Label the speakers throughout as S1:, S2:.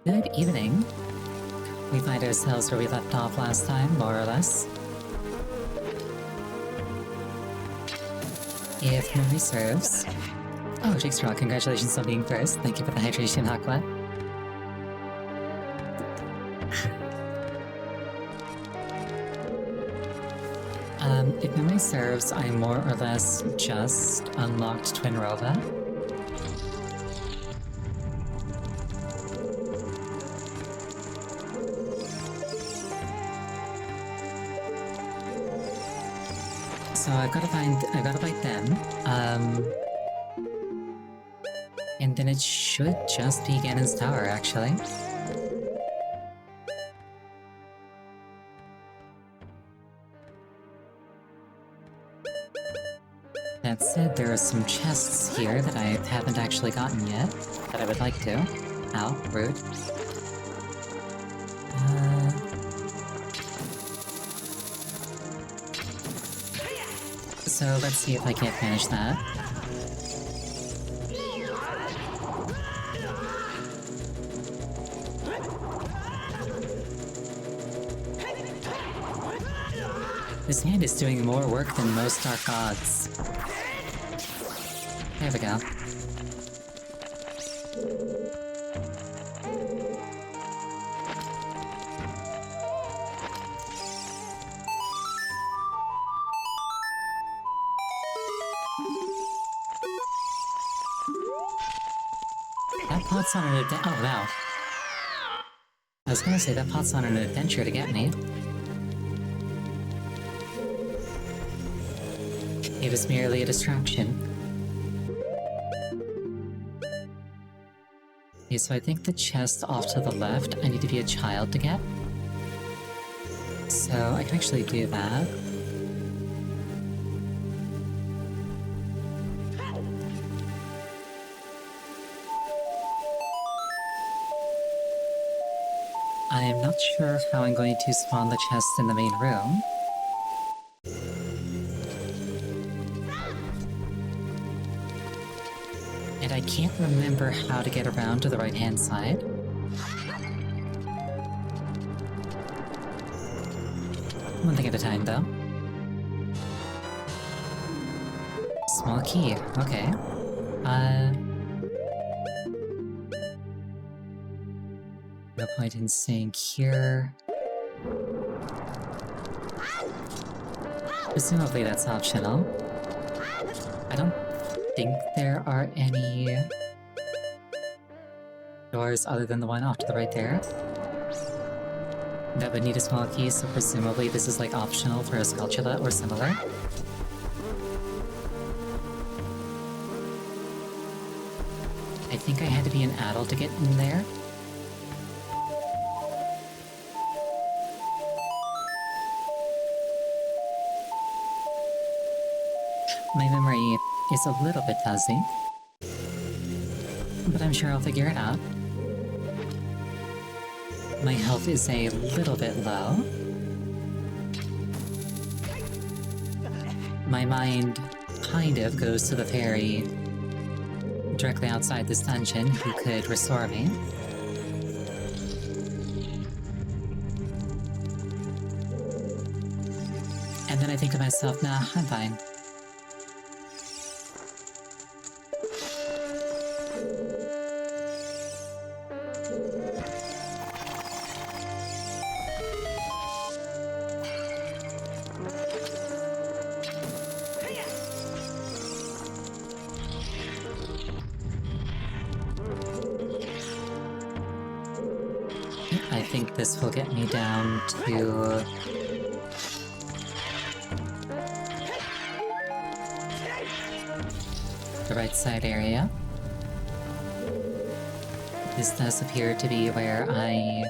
S1: Good evening. We find ourselves where we left off last time, more or less. If memory serves. Oh, Jigsaw, congratulations on being first. Thank you for the hydration, Aqua. If memory serves, I more or less just unlocked Twin Rova. So I've gotta fight them. And then it should just be Ganon's Tower, actually. That said, there are some chests here that I haven't actually gotten yet, that I would like to. Ow, rude. So let's see if I can't manage that. This hand is doing more work than most Dark Gods. There we go. That pot's on an adventure. Oh, wow. I was gonna say that pot's on an adventure to get me. It was merely a distraction. Okay, so I think the chest off to the left, I need to be a child to get. So I can actually do that. I'm not sure how I'm going to spawn the chest in the main room. And I can't remember how to get around to the right-hand side. One thing at a time, though. Small key, okay. No point in staying here. Presumably that's optional. I don't think there are any doors other than the one off to the right there. That would need a small key, so presumably this is like optional for a Skulltula or similar. I think I had to be an adult to get in there. My memory is a little bit fuzzy, but I'm sure I'll figure it out. My health is a little bit low. My mind kind of goes to the fairy directly outside this dungeon who could restore me. And then I think to myself, nah, I'm fine. I think this will get me down to the right side area. This does appear to be where I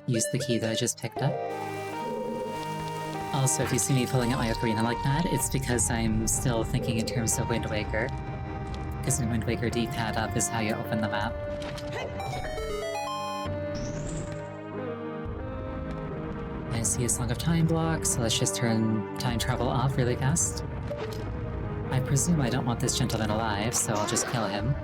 S1: used the key that I just picked up. Also, if you see me pulling out my Ocarina like that, it's because I'm still thinking in terms of Wind Waker. Because in Wind Waker, D-pad up is how you open the map. I see a slug of time block, so let's just turn time travel off really fast. I presume I don't want this gentleman alive, so I'll just kill him.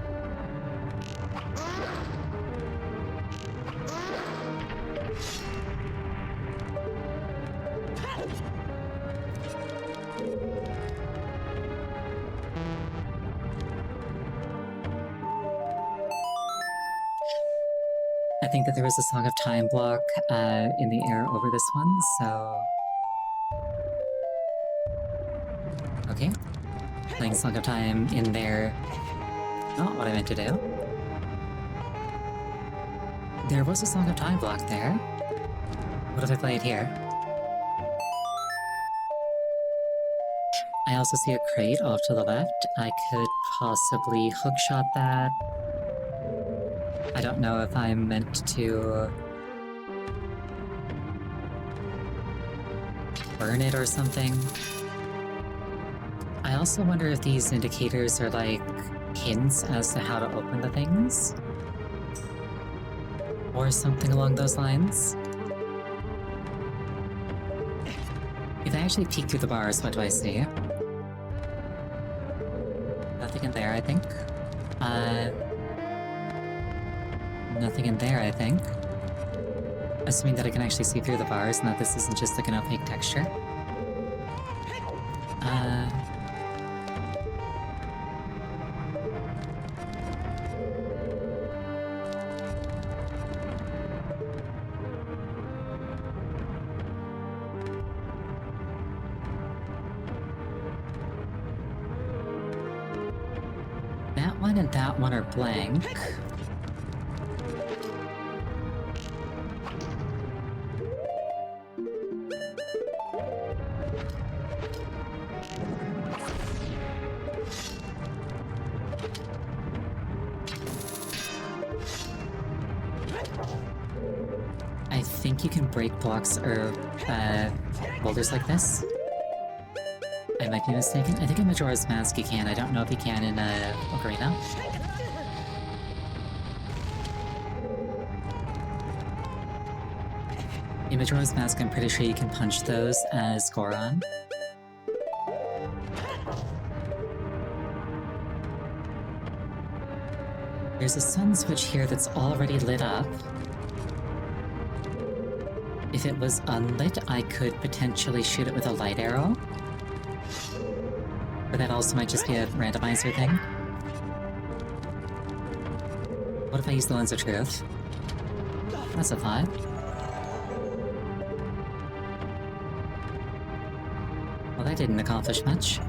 S1: I think that there was a Song of Time block in the air over this one, so... Okay. Playing Song of Time in there. Not what I meant to do. There was a Song of Time block there. What if I play it here? I also see a crate off to the left. I could possibly hookshot that. I don't know if I'm meant to burn it or something. I also wonder if these indicators are like hints as to how to open the things. Or something along those lines. If I actually peek through the bars, what do I see? Nothing in there, I think. Nothing in there, I think. Assuming that I can actually see through the bars and that this isn't just like an opaque texture. That one and that one are blank. I think you can break blocks or boulders like this. I might be mistaken. I think in Majora's Mask you can. I don't know if you can in Ocarina. In Majora's Mask, I'm pretty sure you can punch those as Goron. There's a sun switch here that's already lit up. If it was unlit, I could potentially shoot it with a light arrow. But that also might just be a randomizer thing. What if I use the Lens of Truth? That's a thought. Well, that didn't accomplish much.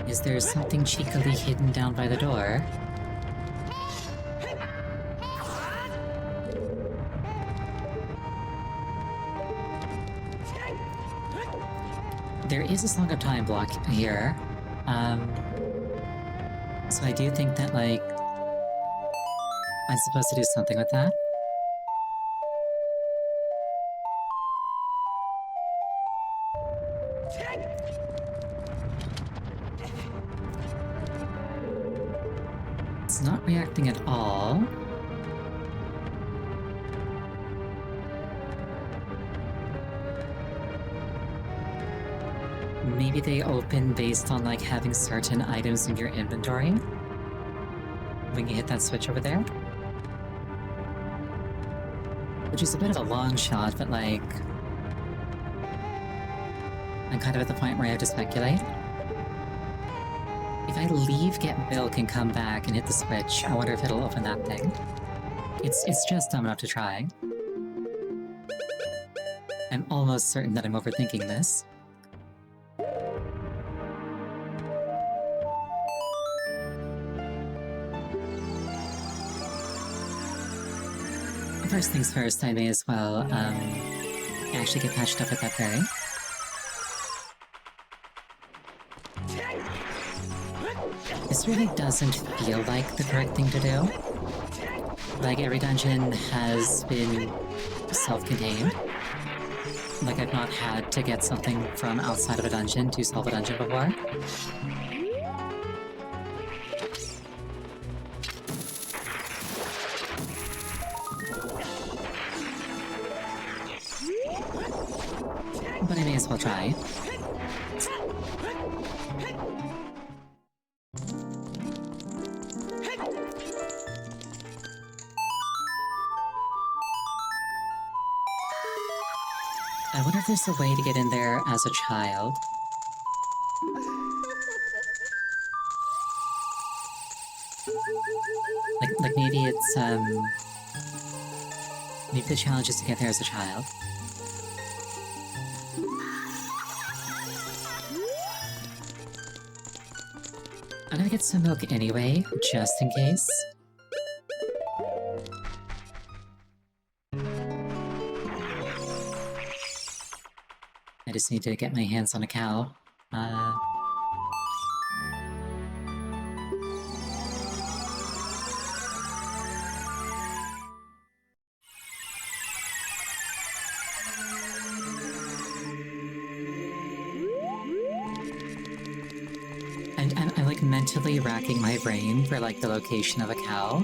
S1: Is there something cheekily hidden down by the door? There is a Song of Time block here. So I do think that, like, I'm supposed to do something with that. It's not reacting at all. Maybe they open based on, like, having certain items in your inventory? When you hit that switch over there? Which is a bit of a long shot, but, like... I'm kind of at the point where I have to speculate. If I leave, get milk, and come back and hit the switch, I wonder if it'll open that thing. It's just dumb enough to try. I'm almost certain that I'm overthinking this. First things first, I may as well, actually get patched up with that berry. This really doesn't feel like the correct thing to do. Like, every dungeon has been self-contained. Like, I've not had to get something from outside of a dungeon to solve a dungeon before. But I may as well try. I wonder if there's a way to get in there as a child. Like me maybe it's, maybe the challenge is to get there as a child. I'm gonna get some milk anyway, just in case. I just need to get my hands on a cow. I'm like mentally racking my brain for like the location of a cow.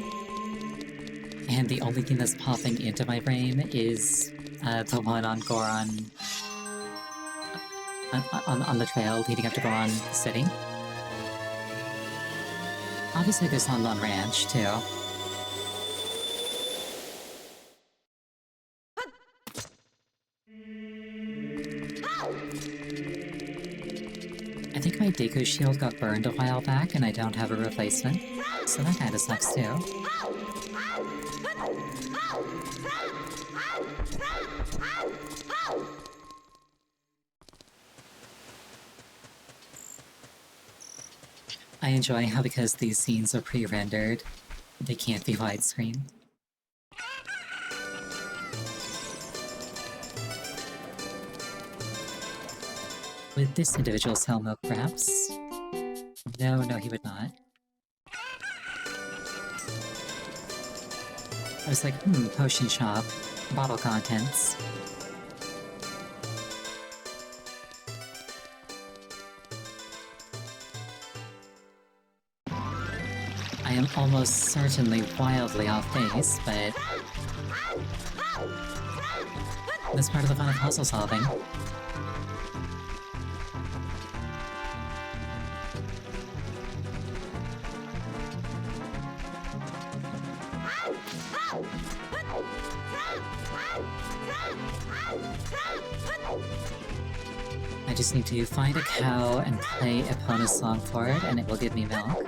S1: And the only thing that's popping into my brain is the one on Goron... on the trail leading up to Goron City. Obviously there's one on Ranch, too. I think my Deku shield got burned a while back and I don't have a replacement, so that kinda sucks too. I enjoy how because these scenes are pre-rendered, they can't be widescreen. Would this individual sell milk, perhaps? No, he would not. I was like, potion shop, bottle contents. I am almost certainly wildly off base, but... that's part of the fun of puzzle solving. I just need to find a cow and play Epona's song for it, and it will give me milk.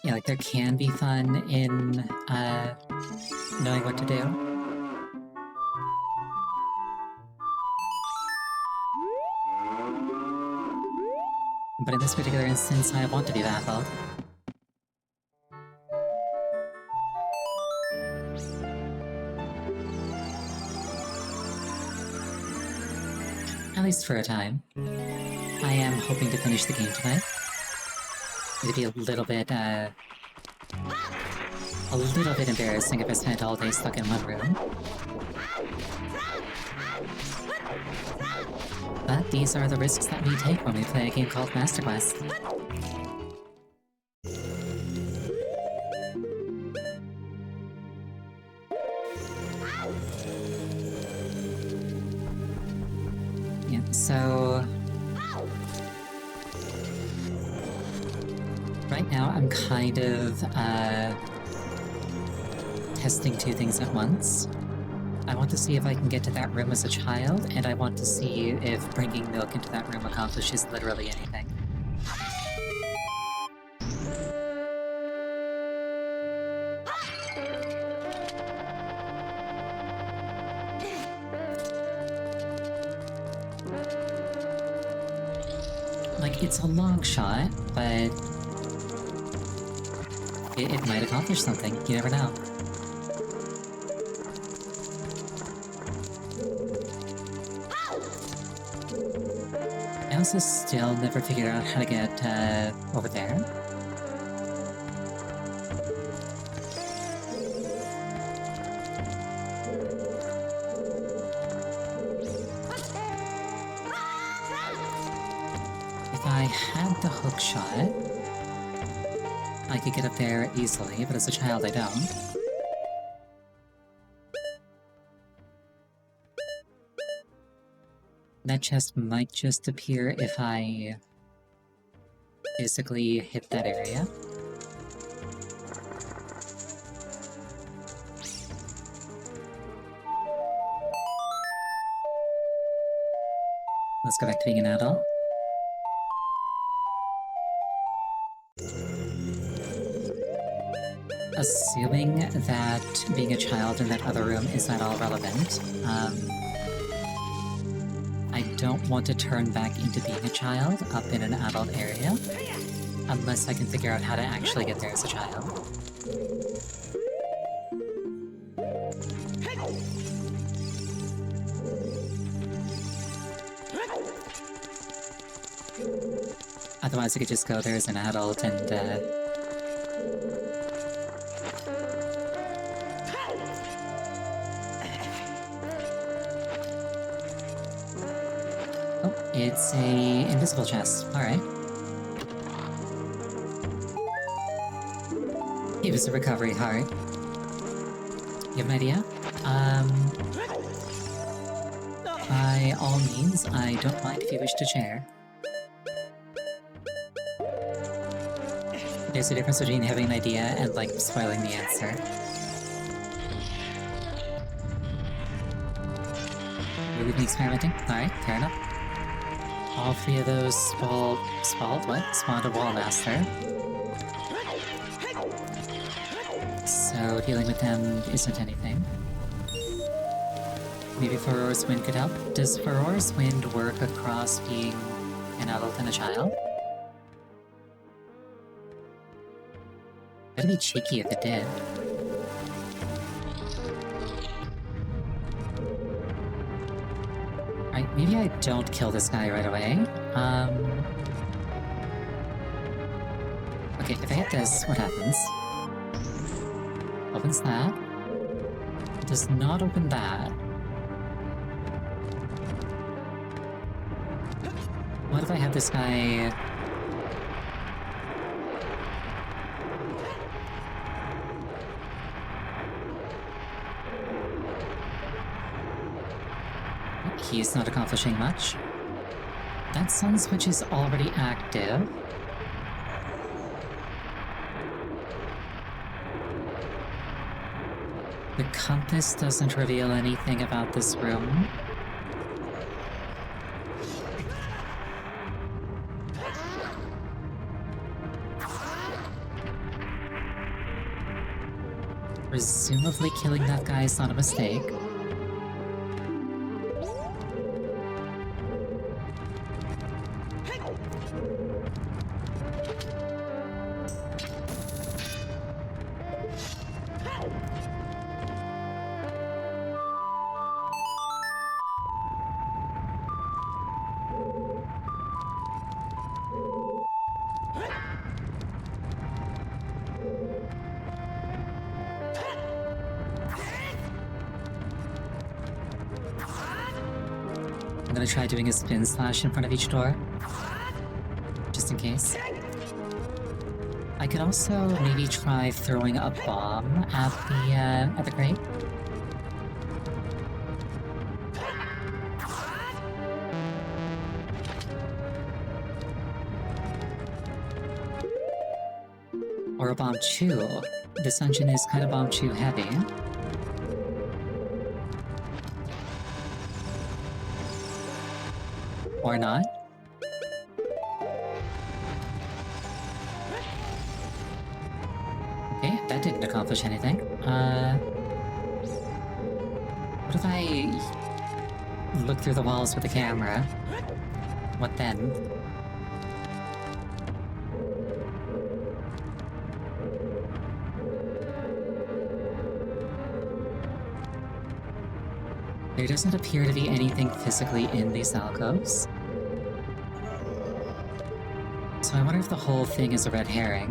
S1: Yeah, like, there can be fun in, knowing what to do. But in this particular instance, I want to be baffled. At least for a time. I am hoping to finish the game tonight. It'd be a little bit embarrassing if I spent all day stuck in one room. But these are the risks that we take when we play a game called Master Quest. Yeah, so... right now I'm kind of, testing two things at once. I want to see if I can get to that room as a child, and I want to see if bringing milk into that room accomplishes literally anything. Like, it's a long shot, but... it might accomplish something, you never know. I also still never figured out how to get, over there. If I had the hook shot, I could get up there easily, but as a child I don't. That chest might just appear if I physically hit that area. Let's go back to being an adult. Assuming that being a child in that other room is at all relevant, I don't want to turn back into being a child up in an adult area, unless I can figure out how to actually get there as a child. Otherwise I could just go there as an adult and, oh, it's a invisible chest. Alright. It was a recovery heart. You have an idea? By all means, I don't mind if you wish to share. There's a difference between having an idea and, like, spoiling the answer. We've been experimenting? Alright, fair enough. All three of those spawned a wall master. So dealing with them isn't anything. Maybe Furor's Wind could help? Does Furor's Wind work across being an adult and a child? That'd be cheeky if it did. Right, maybe I don't kill this guy right away. Okay, if I hit this, what happens? Opens that. Does not open that. What if I have this guy... He's not accomplishing much. That sun switch is already active. The compass doesn't reveal anything about this room. Presumably killing that guy is not a mistake. I'm gonna try doing a spin slash in front of each door. Just in case. I could also maybe try throwing a bomb at the crate. Or a bomb chew. This dungeon is kind of bomb chew heavy. Or not. Okay, that didn't accomplish anything. What if I look through the walls with the camera? What then? There doesn't appear to be anything physically in these alcoves. So I wonder if the whole thing is a red herring.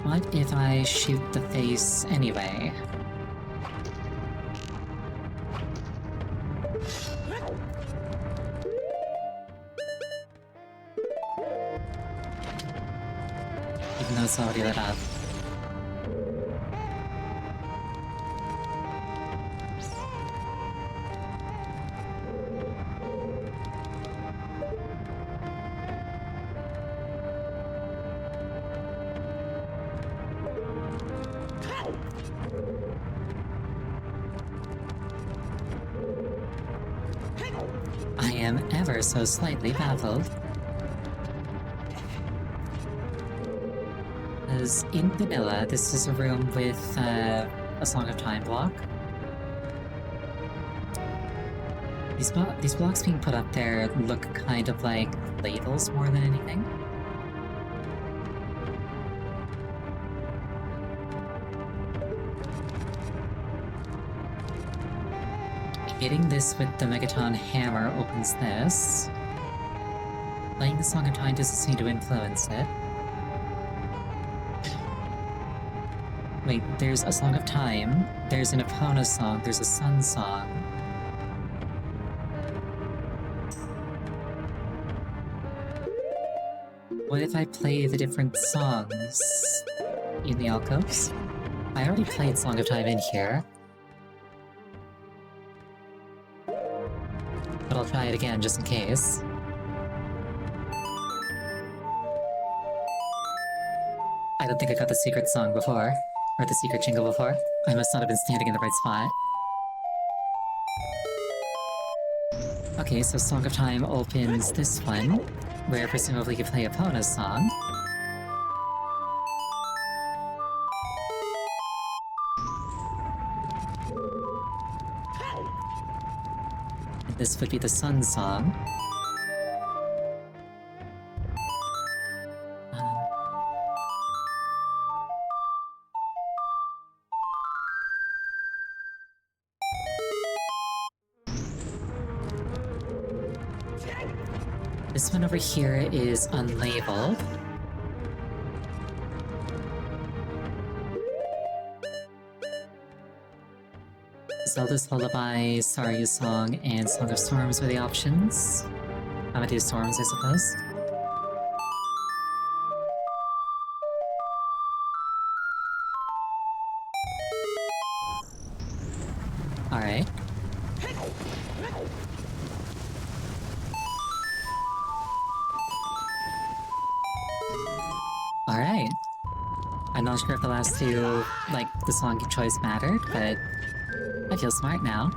S1: What if I shoot the face anyway? Even though it's already lit up. am ever so slightly baffled. Because in vanilla, this is a room with a Song of Time block. These blocks being put up there look kind of like labels more than anything. Hitting this with the Megaton hammer opens this. Playing the Song of Time doesn't seem to influence it. Wait, there's a Song of Time, there's an Epona song, there's a Sun song. What if I play the different songs in the alcoves? I already played Song of Time in here. But I'll try it again just in case. I don't think I got the secret song before. Or the secret jingle before. I must not have been standing in the right spot. Okay, so Song of Time opens this one, where presumably you play Epona's song. And this would be the Sun song. This one over here is unlabeled. Zelda's Lullaby, Saryu's Song, and Song of Storms are the options. I'm gonna do Storms, I suppose. Alright. Alright. I'm not sure if the last two, like, the song choice mattered, but I feel smart now.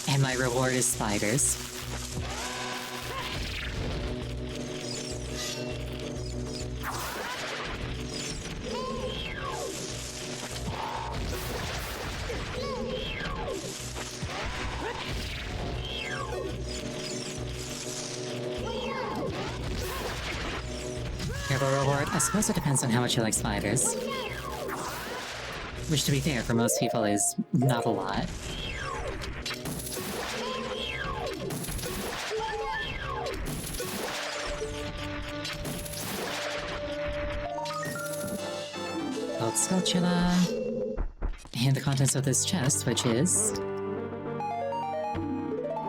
S1: And my reward is spiders. Careful reward? I suppose it depends on how much you like spiders. Which, to be fair, for most people is not a lot. Gold Sculptula. And the contents of this chest, which is...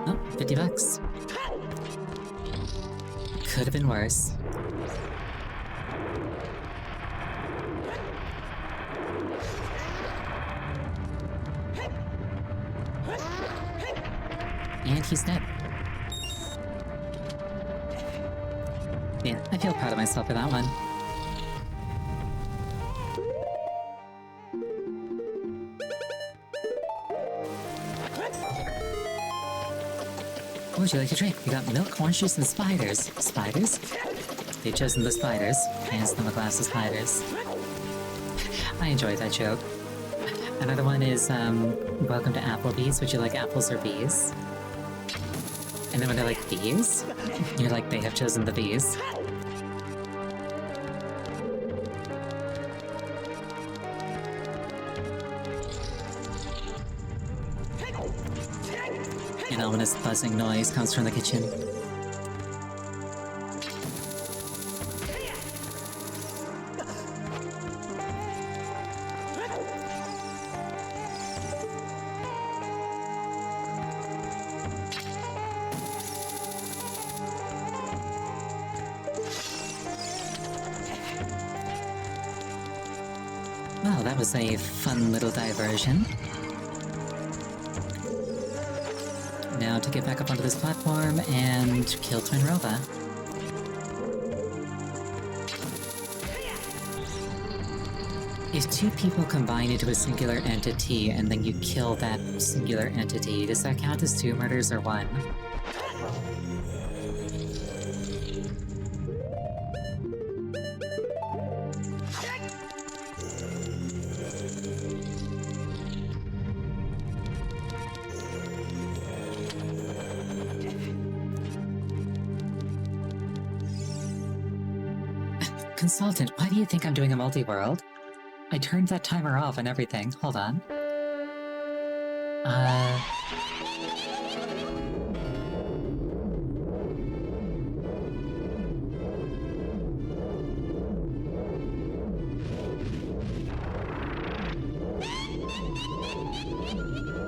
S1: oh, 50 bucks. Could have been worse. And he's dead. Yeah, I feel proud of myself for that one. What would you like to drink? We got milk, orange juice, and spiders. Spiders? They've chosen the spiders. Hands them a glass of spiders. I enjoyed that joke. Another one is, welcome to Applebee's. Would you like apples or bees? And then when they're like, bees? You're like, they have chosen the bees. An ominous buzzing noise comes from the kitchen. Well, that was a fun little diversion. Now to get back up onto this platform and kill Twinrova. If two people combine into a singular entity and then you kill that singular entity, does that count as two murders or one? Consultant, why do you think I'm doing a multi-world? I turned that timer off and everything. Hold on.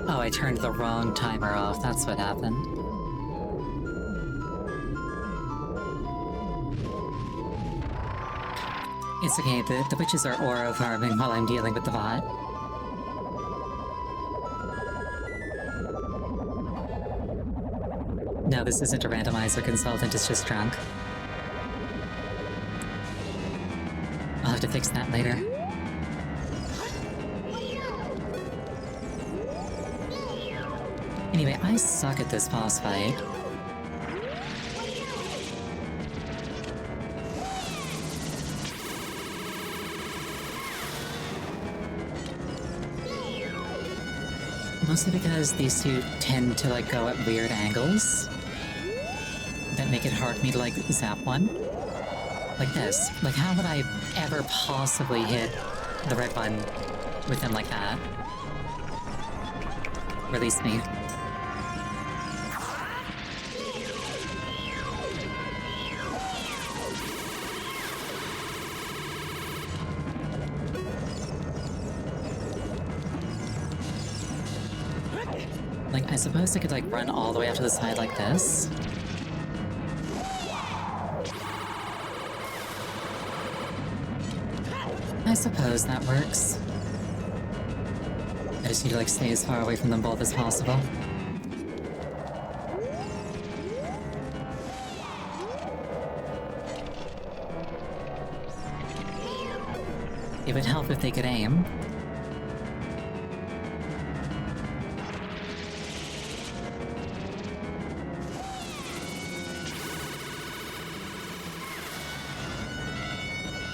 S1: Oh, I turned the wrong timer off. That's what happened. It's okay, the witches are aura farming while I'm dealing with the bot. No, this isn't a randomizer consultant, it's just drunk. I'll have to fix that later. Anyway, I suck at this boss fight. Mostly because these two tend to, like, go at weird angles that make it hard for me to, like, zap one. Like this. Like, how would I ever possibly hit the red one with them like that? Release me. Like, I suppose I could, like, run all the way up to the side like this. I suppose that works. I just need to, like, stay as far away from them both as possible. It would help if they could aim.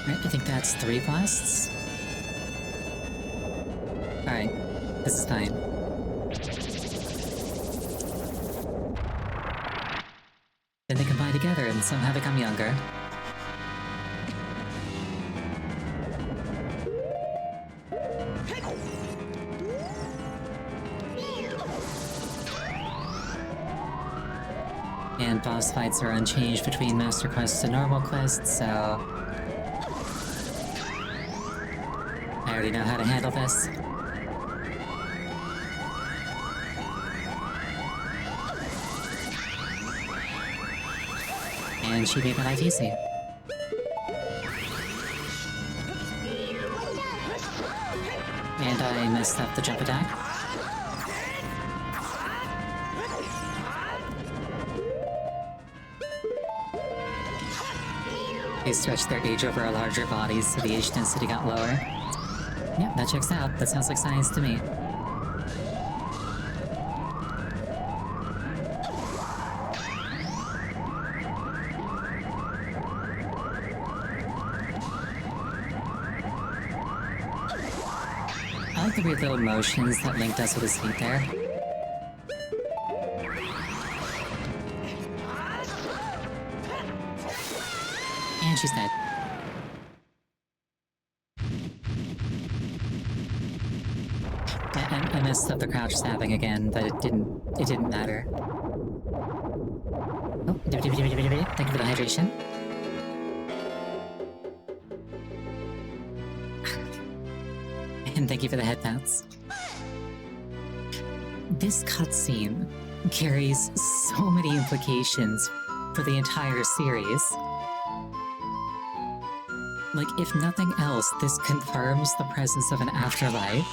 S1: Right, I think that's 3 blasts. Alright, this is fine. Then they combine together and somehow become younger. And boss fights are unchanged between Master Quests and normal quests, so... I already know how to handle this. And she made my life easy. And I messed up the jump attack. They stretched their age over our larger bodies, so the age density got lower. Yeah, that checks out. That sounds like science to me. I like the weird little motions that Link does with his feet there. And she's dead. I messed up the crouch stabbing again, but it didn't matter. Oh, thank you for the hydration. And thank you for the head pats. This cutscene carries so many implications for the entire series. Like, if nothing else, this confirms the presence of an afterlife.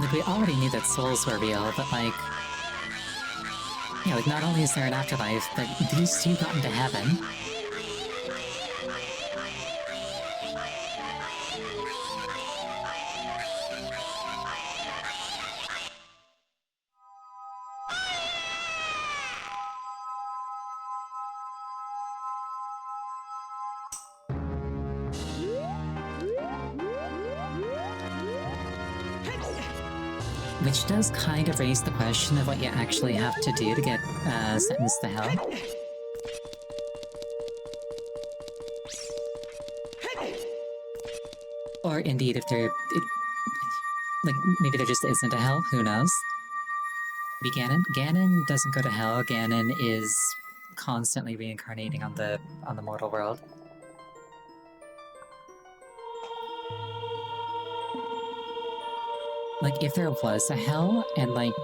S1: Like, we already knew that souls were real, but like... Yeah, like, not only is there an afterlife, but these two got into heaven. Which does kind of raise the question of what you actually have to do to get sentenced to hell. Or indeed, if there... like, maybe there just isn't a hell, who knows? Maybe Ganon? Ganon doesn't go to hell, Ganon is constantly reincarnating on the mortal world. Like, if there was a hell, and, like,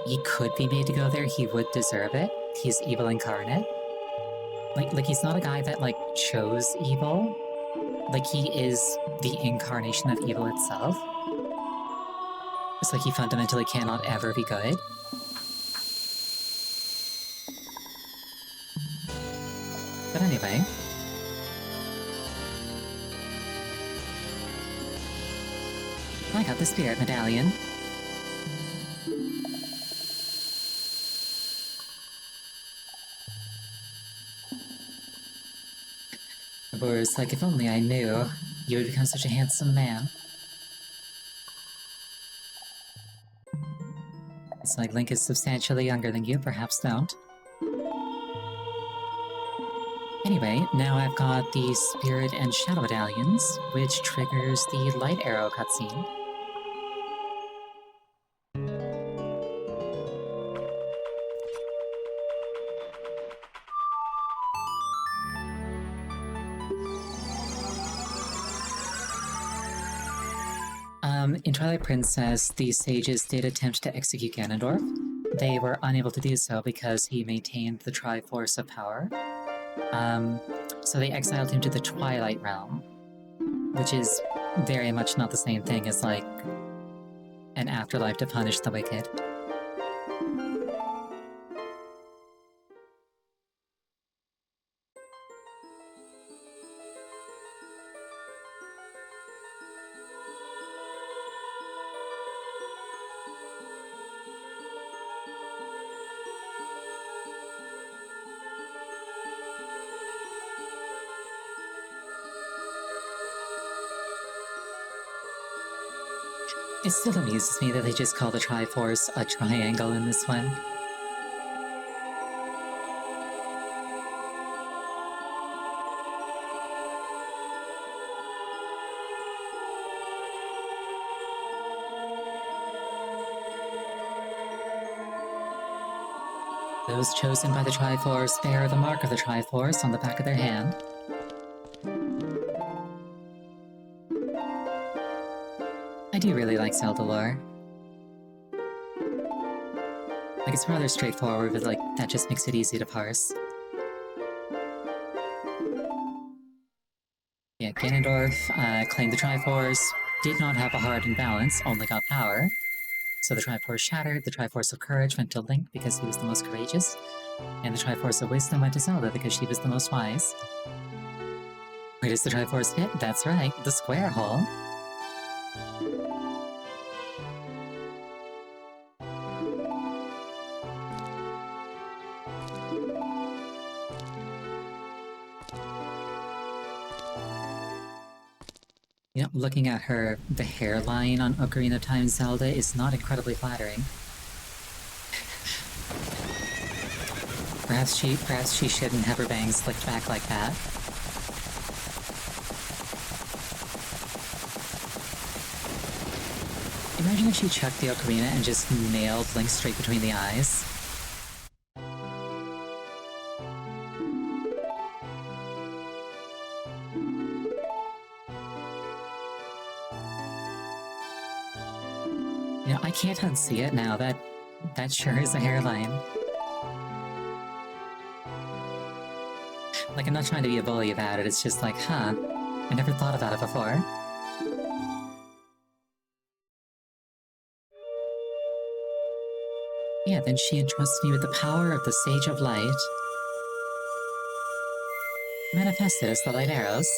S1: he could be made to go there, he would deserve it. He's evil incarnate. Like he's not a guy that, like, chose evil. Like, he is the incarnation of evil itself. It's like he fundamentally cannot ever be good. But anyway... I got the spirit medallion. Boris, like, if only I knew, you would become such a handsome man. It's like Link is substantially younger than you, perhaps don't. Anyway, now I've got the Spirit and Shadow Medallions, which triggers the Light Arrow cutscene. In Twilight Princess, the sages did attempt to execute Ganondorf. They were unable to do so because he maintained the Triforce of Power. So they exiled him to the Twilight Realm, which is very much not the same thing as, like, an afterlife to punish the wicked. It still amuses me that they just call the Triforce a triangle in this one. Those chosen by the Triforce bear the mark of the Triforce on the back of their hand. I do really like Zelda lore. Like, it's rather straightforward, but, like, that just makes it easy to parse. Yeah, Ganondorf claimed the Triforce, did not have a heart in balance, only got power. So the Triforce shattered, the Triforce of Courage went to Link because he was the most courageous, and the Triforce of Wisdom went to Zelda because she was the most wise. Where does the Triforce fit? That's right, the square hole. You know, looking at her, the hairline on Ocarina of Time Zelda is not incredibly flattering. Perhaps she shouldn't have her bangs slicked back like that. Imagine if she chucked the ocarina and just nailed Link straight between the eyes. You know, I can't unsee it now. That sure is a hairline. Like, I'm not trying to be a bully about it, it's just like, huh, I never thought about it before. Yeah, then she entrusts me with the power of the Sage of Light, manifested as the Light Arrows,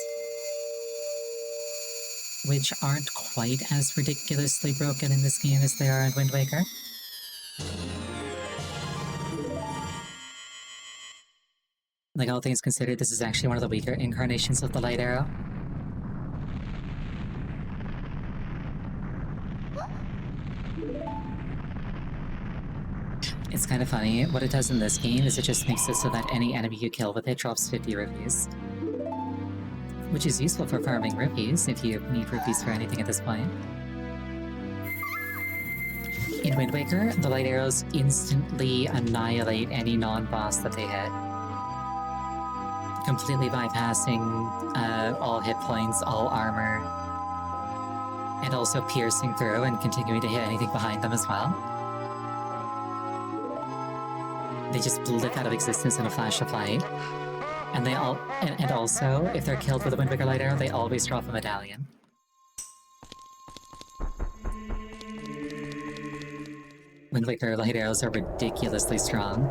S1: which aren't quite as ridiculously broken in this game as they are in Wind Waker. Like, all things considered, this is actually one of the weaker incarnations of the Light Arrow. It's kind of funny. What it does in this game is it just makes it so that any enemy you kill with it drops 50 rupees. Which is useful for farming rupees, if you need rupees for anything at this point. In Wind Waker, the light arrows instantly annihilate any non-boss that they hit. Completely bypassing all hit points, all armor, and also piercing through and continuing to hit anything behind them as well. They just blip out of existence in a flash of light. And and also, if they're killed with a Wind Waker light arrow, they always drop a medallion. Wind Waker light arrows are ridiculously strong.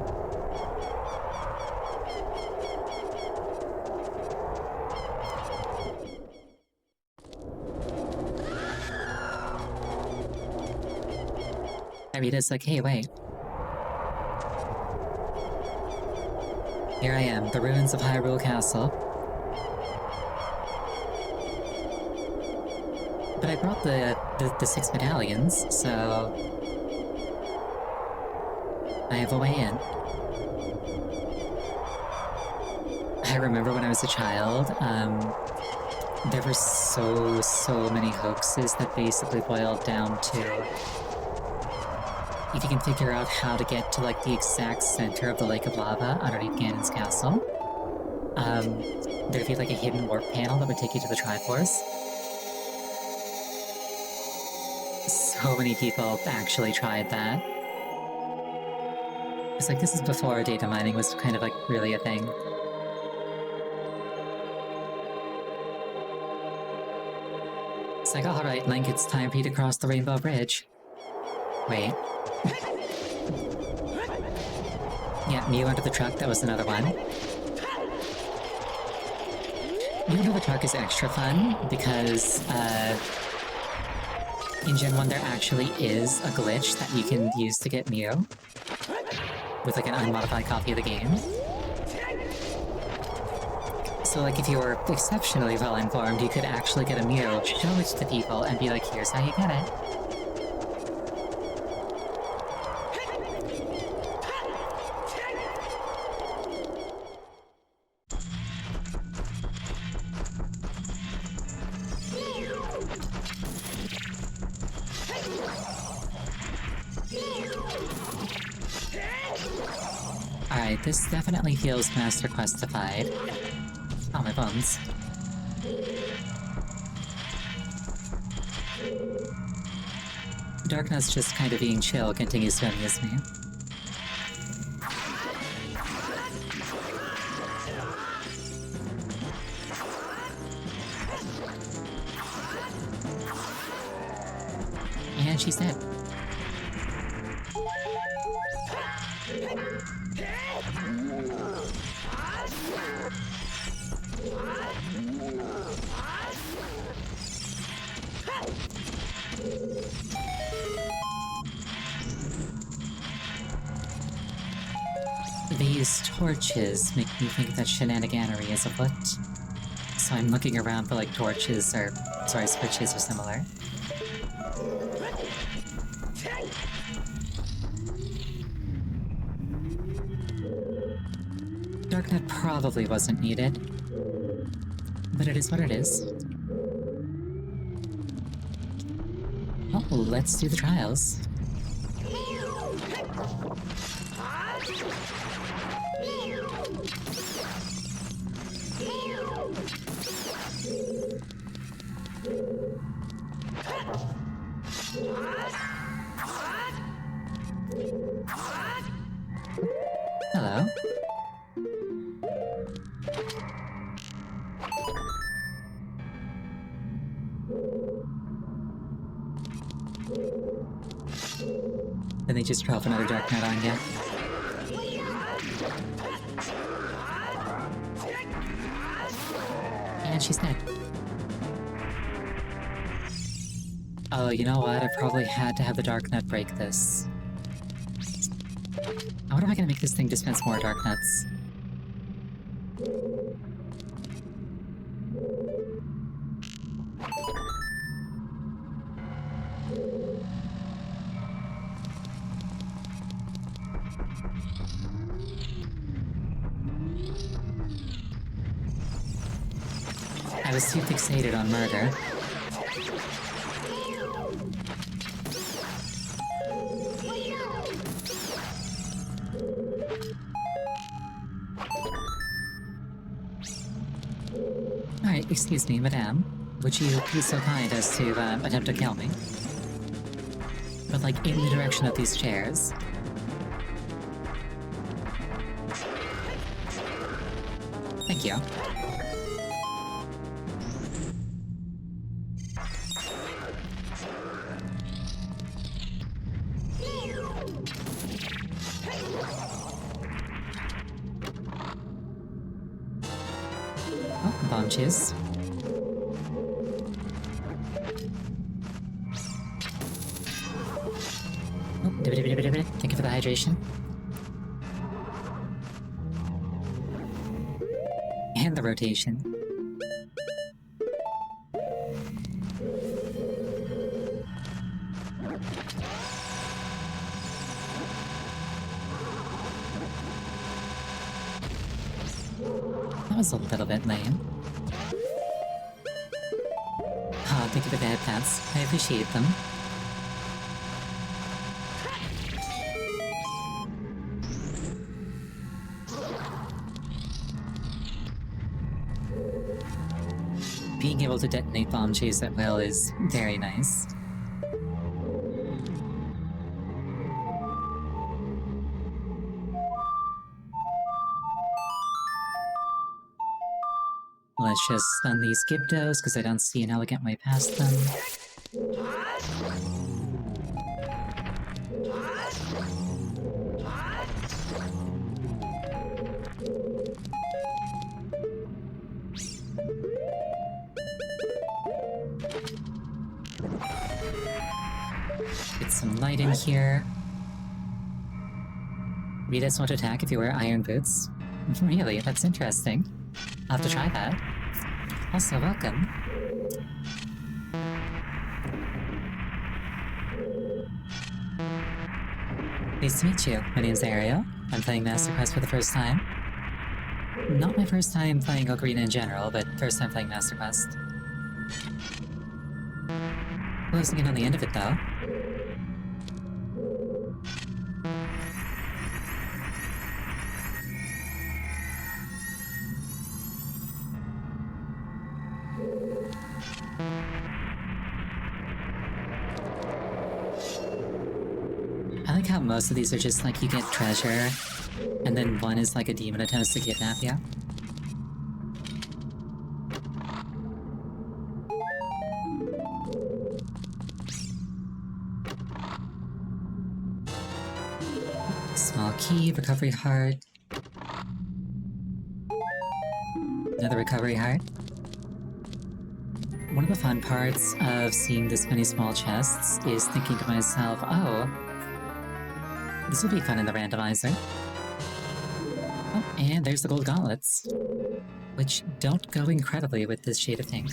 S1: Rita's like, hey, wait. Here I am, the ruins of Hyrule Castle. But I brought the 6 medallions, so... I have a way in. I remember when I was a child, there were so many hoaxes that basically boiled down to... if you can figure out how to get to, like, the exact center of the Lake of Lava underneath Ganon's castle, there'd be, like, a hidden warp panel that would take you to the Triforce. So many people actually tried that. It's like, this is before data mining was kind of, like, really a thing. It's like, alright, Link, it's time for you to cross the Rainbow Bridge. Wait. Yeah, Mew under the truck, that was another one. Mew under the truck is extra fun because, in Gen 1 there actually is a glitch that you can use to get Mew. With, like, an unmodified copy of the game. So, like, if you were exceptionally well-informed, you could actually get a Mew, show it to people, and be like, here's how you get it. Alright, this definitely feels Master Questified. Oh, my bones. Darkness just kind of being chill continues to amuse me. And she's dead. These torches make me think that shenaniganery is afoot. So I'm looking around for, like, torches or... sorry, switches or similar. Darknet probably wasn't needed. But it is what it is. Well, let's do the trials. Hello. Then they just drop another Dark Knight on you. And she's dead. Oh, you know what? I probably had to have the Dark Nut break this. How am I gonna make this thing dispense more Dark Nuts? was too fixated on murder. Alright, excuse me, madame. Would you be so kind as to attempt to kill me? But like, in the direction of these chairs. Thank you. Oh, bomb cheese. Oh, thank you for the hydration. And the rotation. That was a little bit lame. Ah, thank you for the headpats. I appreciate them. Being able to detonate bomb chase at will is very nice. Let's just stun these Gibdos, because I don't see an elegant way past them. Get some light in here. Ritas won't attack if you wear iron boots. Really? That's interesting. I'll have to try that. Also, welcome. Nice to meet you. My name's Ariel. I'm playing Master Quest for the first time. Not my first time playing Ocarina in general, but first time playing Master Quest. Closing in on the end of it, though. I like how most of these are just like you get treasure, and then one is like a demon attempts to kidnap you. Small key, recovery heart. Another recovery heart. One of the fun parts of seeing this many small chests is thinking to myself, oh, this would be fun in the randomizer. Oh, and there's the gold gauntlets, which don't go incredibly with this shade of pink.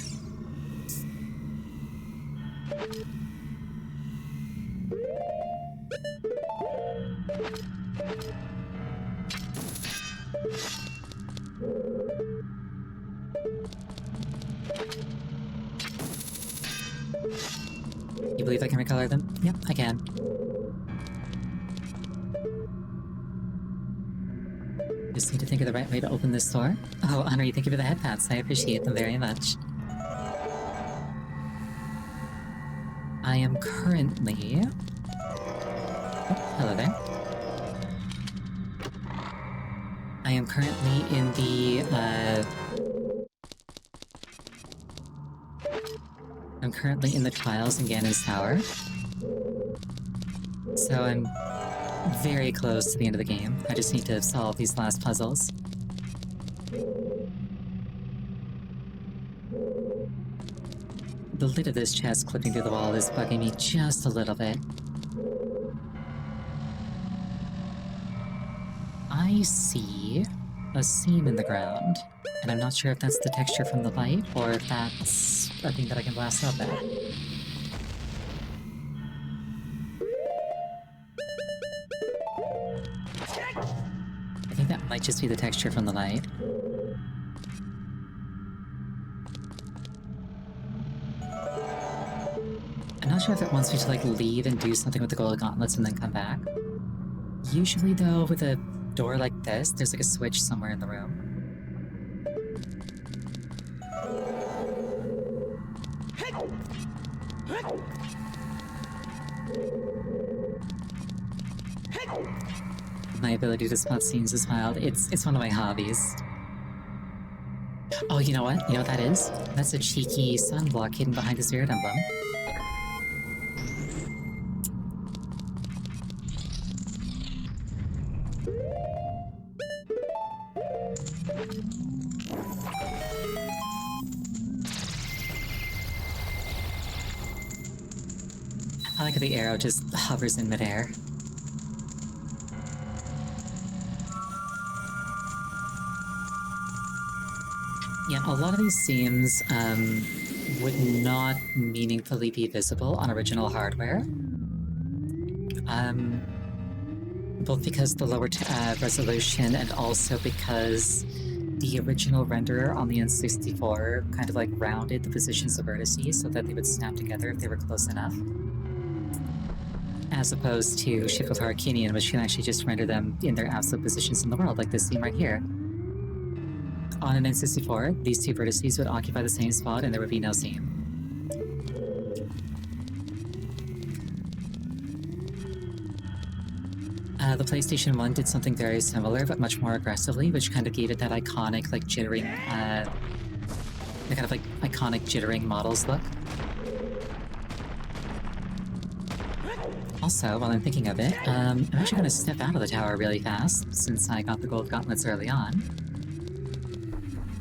S1: You believe I can recolor them? Yep, I can. Just need to think of the right way to open this door. Oh, Henri, thank you for the headpats. I appreciate them very much. I am currently... Oh, hello there. I am currently in the, I'm currently in the trials in Ganon's Tower. So I'm very close to the end of the game. I just need to solve these last puzzles. The lid of this chest clipping through the wall is bugging me just a little bit. I see a seam in the ground, and I'm not sure if that's the texture from the light, or if that's a thing that I can blast up at. I think that might just be the texture from the light. not sure if it wants me to, like, leave and do something with the gold gauntlets and then come back. Usually, though, with a door like this, there's, like, a switch somewhere in the room. My ability to spot scenes is wild. It's one of my hobbies. Oh, you know what? You know what that is? That's a cheeky sunblock hidden behind the spirit emblem. I like how the arrow just hovers in midair. Yeah, a lot of these seams would not meaningfully be visible on original hardware. Both because the lower resolution and also because the original renderer on the N64 kind of like rounded the positions of vertices so that they would snap together if they were close enough. As opposed to Shift with Arcanian, which can actually just render them in their absolute positions in the world, like this seam right here. On an N64, these two vertices would occupy the same spot and there would be no seam. The PlayStation 1 did something very similar, but much more aggressively, which kind of gave it that iconic, like, jittering, the kind of, like, iconic jittering models look. Also, while I'm thinking of it, I'm actually going to step out of the tower really fast, since I got the gold gauntlets early on.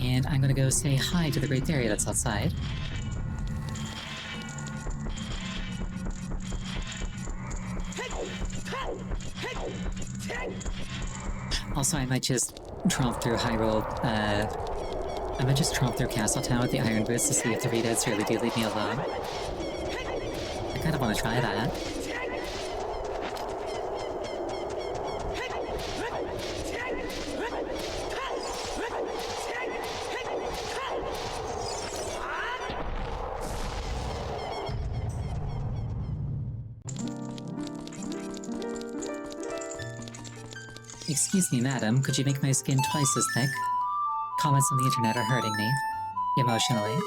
S1: And I'm going to go say hi to the great fairy that's outside. Also, I might just tromp through Hyrule, I might just tromp through Castletown with the Iron Boots to see if the Redeads really do leave me alone. I kind of want to try that. Excuse me, madam, could you make my skin twice as thick? Comments on the internet are hurting me. Emotionally.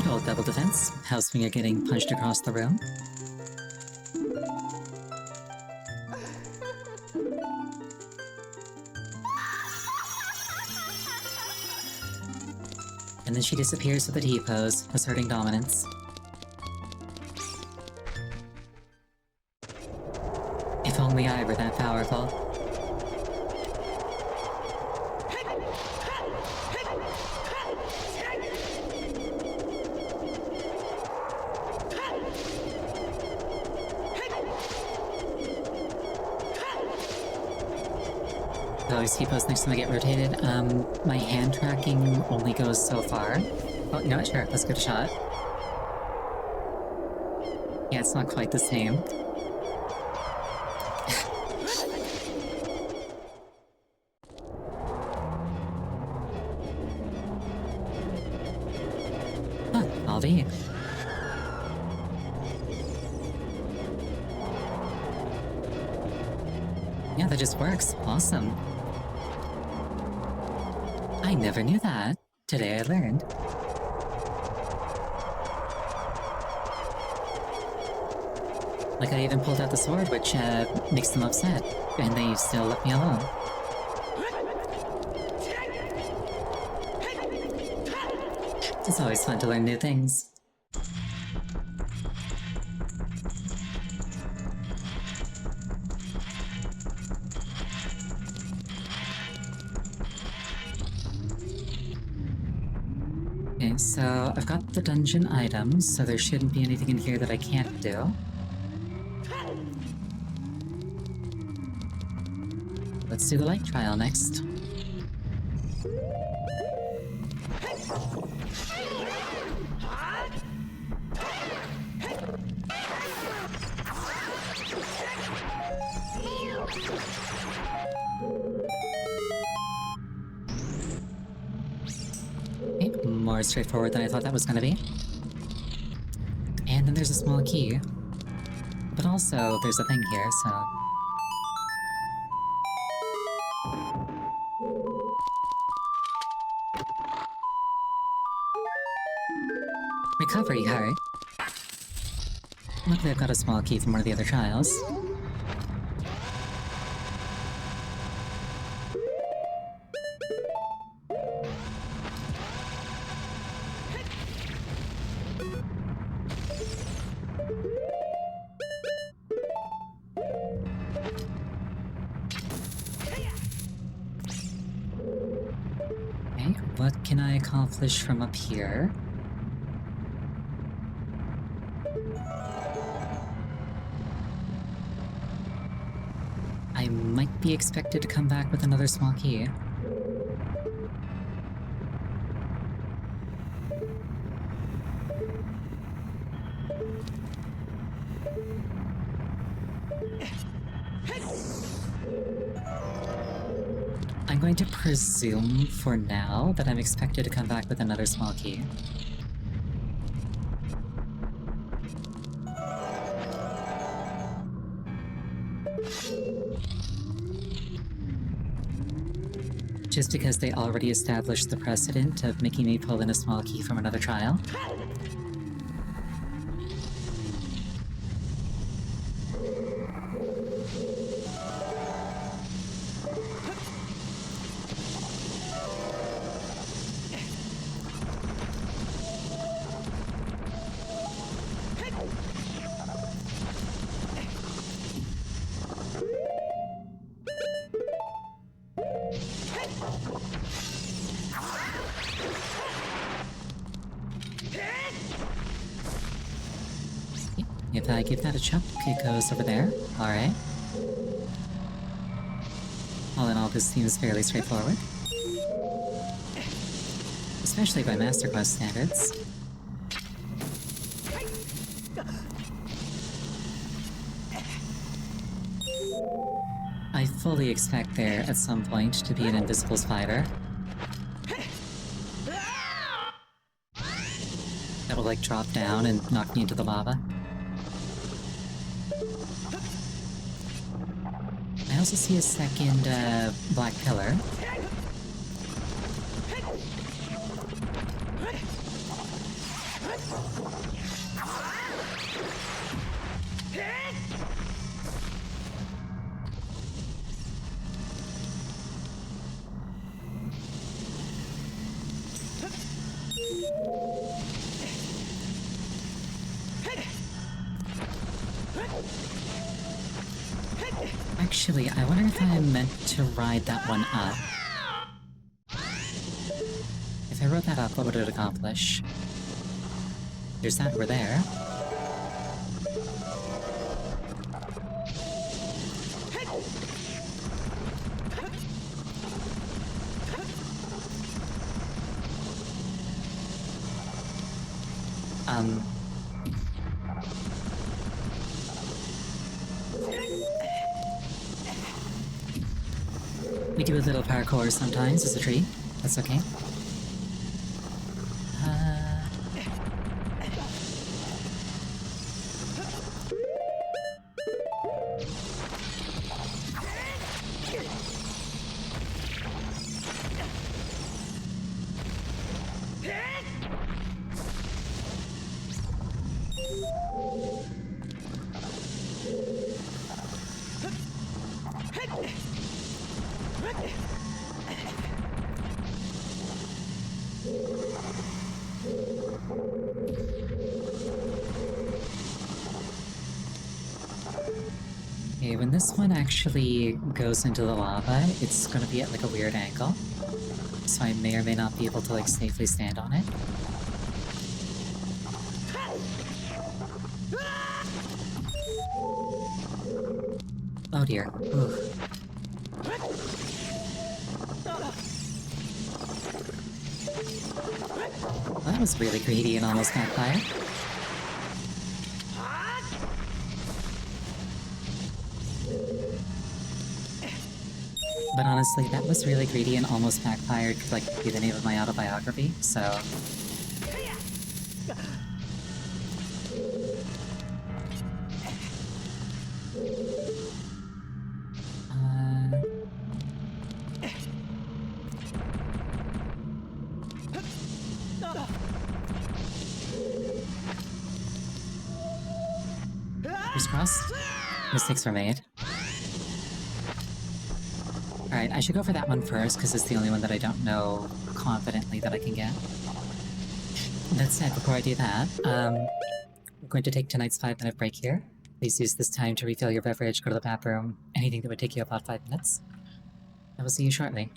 S1: Good old double defense. Housewinger getting punched across the room. And then she disappears with the T-pose, asserting dominance. If only I were that powerful. Always T-pose next time I get rotated. My hand tracking only goes so far. Well, you know what? Sure, let's give it a shot. Yeah, it's not quite the same. Huh, I'll be. Yeah, that just works. Awesome. I never knew that. Today I learned. Like, I even pulled out the sword, which makes them upset, and they still left me alone. It's always fun to learn new things. Okay, so I've got the dungeon items, so there shouldn't be anything in here that I can't do. Let's do the light trial next. Okay, more straightforward than I thought that was gonna be. And then there's a small key. But also, there's a thing here, so... Recovery heart. Luckily I've got a small key from one of the other trials. Okay, what can I accomplish from up here? I might be expected to come back with another small key. I'm going to presume for now that I'm expected to come back with another small key. Just because they already established the precedent of making me pull in a small key from another trial. If I give that a chunk, it goes over there. Alright. All in all, this seems fairly straightforward. Especially by Master Quest standards. I fully expect there, at some point, to be an invisible spider. That will, like, drop down and knock me into the lava. I also see a second, black pillar. Actually, I wonder if I'm meant to ride that one up. If I rode that up, what would it accomplish? There's that over there. We do a little parkour sometimes as a treat. That's okay. Okay, when this one actually goes into the lava, it's gonna be at like a weird angle. So I may or may not be able to like safely stand on it. Oh dear. Ooh. Well, that was really greedy and almost backfired. But honestly, that was really greedy and almost backfired could, like, be the name of my autobiography, so... Uh... Fingers crossed. Mistakes were made. Alright, I should go for that one first, because it's the only one that I don't know confidently that I can get. That said, before I do that, I'm going to take tonight's 5-minute break here. Please use this time to refill your beverage, go to the bathroom, anything that would take you about 5 minutes. I will see you shortly.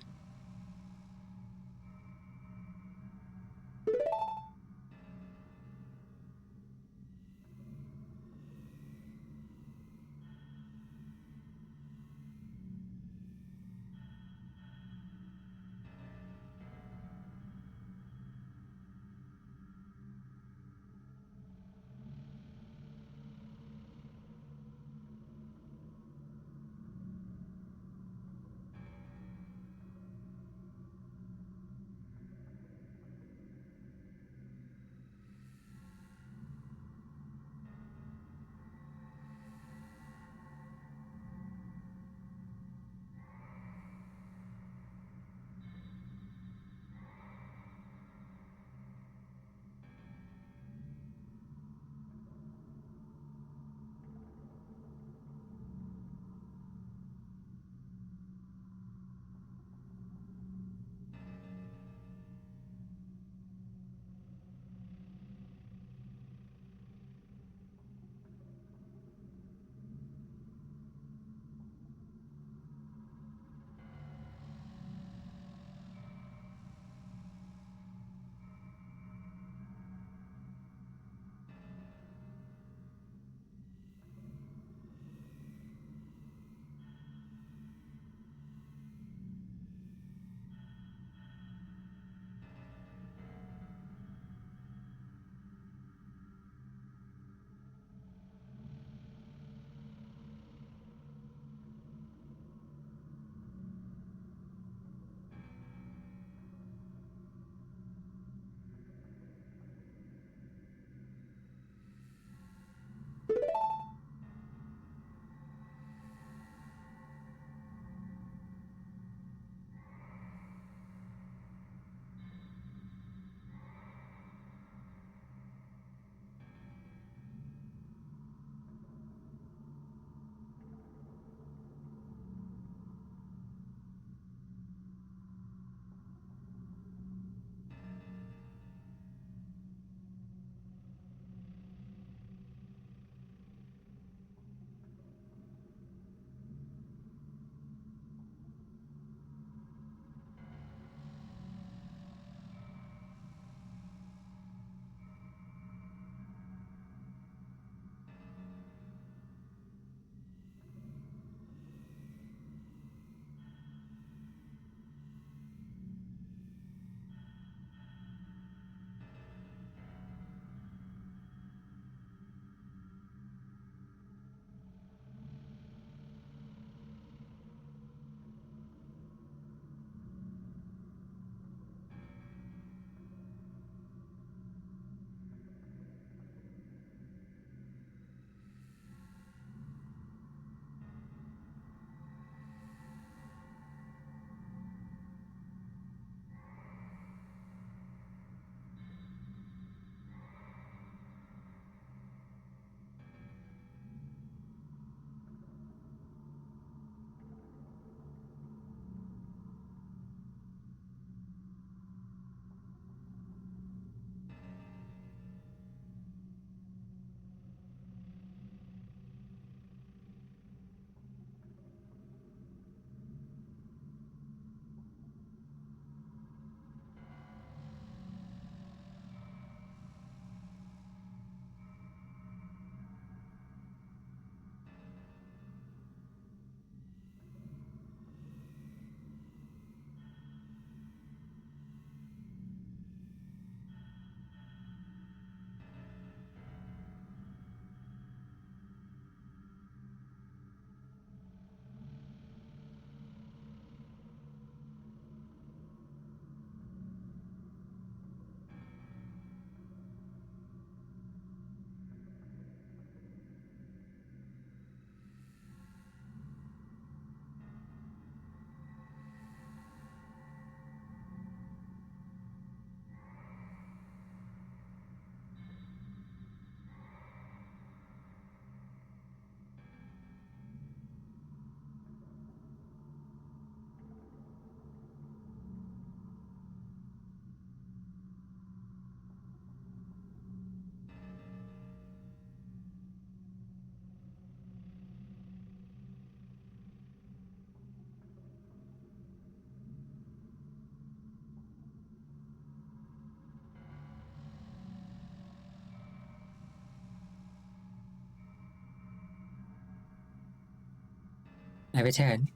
S1: I return.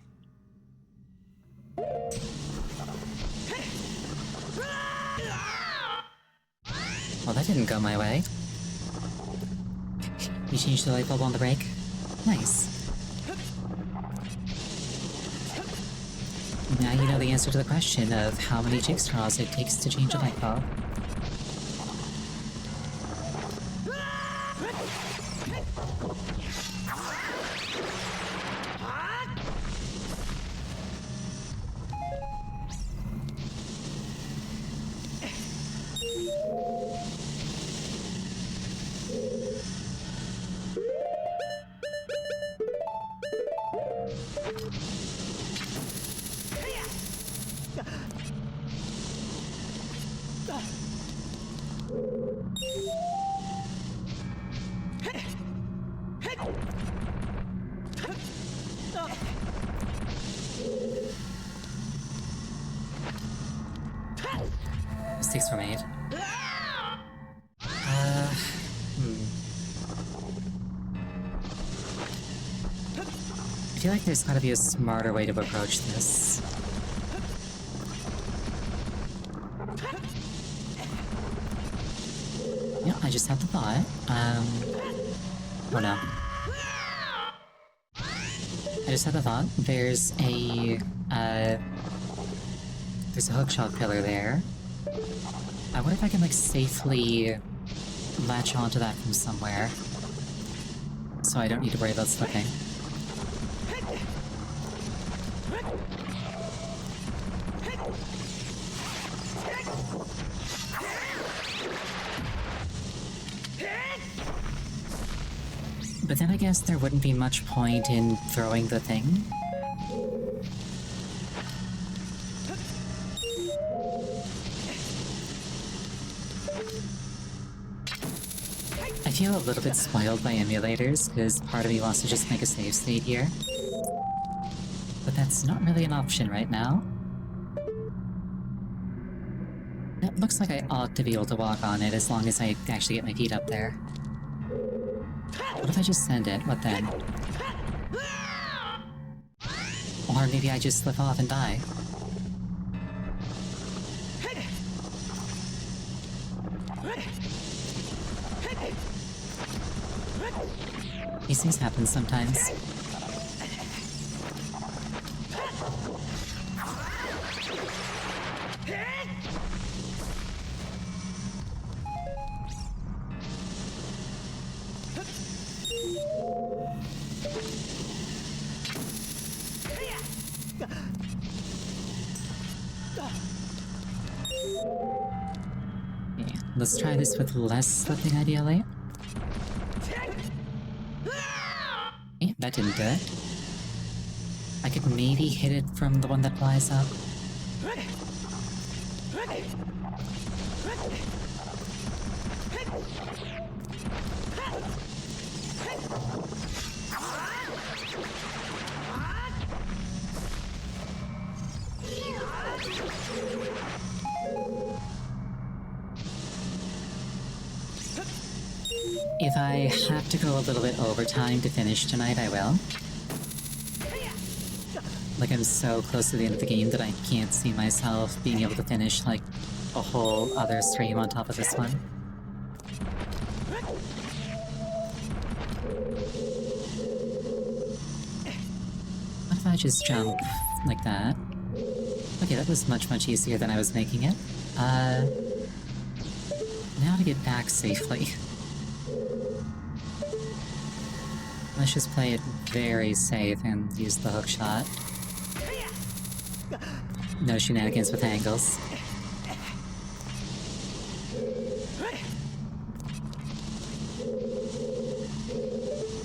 S1: Well, that didn't go my way. You changed the light bulb on the brake? Nice. Now you know the answer to the question of how many jigsaws it takes to change a light bulb. Mistakes were made. I feel like there's gotta be a smarter way to approach this. Yeah, I just had the thought. Oh no. I just had the thought. There's a hookshot pillar there. I wonder if I can, like, safely latch onto that from somewhere. So I don't need to worry about slipping. But then I guess there wouldn't be much point in throwing the thing. I feel a little bit spoiled by emulators, because part of me wants to just make a save state here. But that's not really an option right now. It looks like I ought to be able to walk on it as long as I actually get my feet up there. What if I just send it? What then? Or maybe I just slip off and die. These things happen sometimes. Okay, let's try this with less slipping ideally. Okay, that didn't do it. I could maybe hit it from the one that flies up. If I have to go a little bit overtime to finish tonight, I will. Like, I'm so close to the end of the game that I can't see myself being able to finish, like, a whole other stream on top of this one. What if I just jump like that? Okay, that was much, much easier than I was making it. Now to get back safely. Let's just play it very safe and use the hookshot. No shenanigans with angles.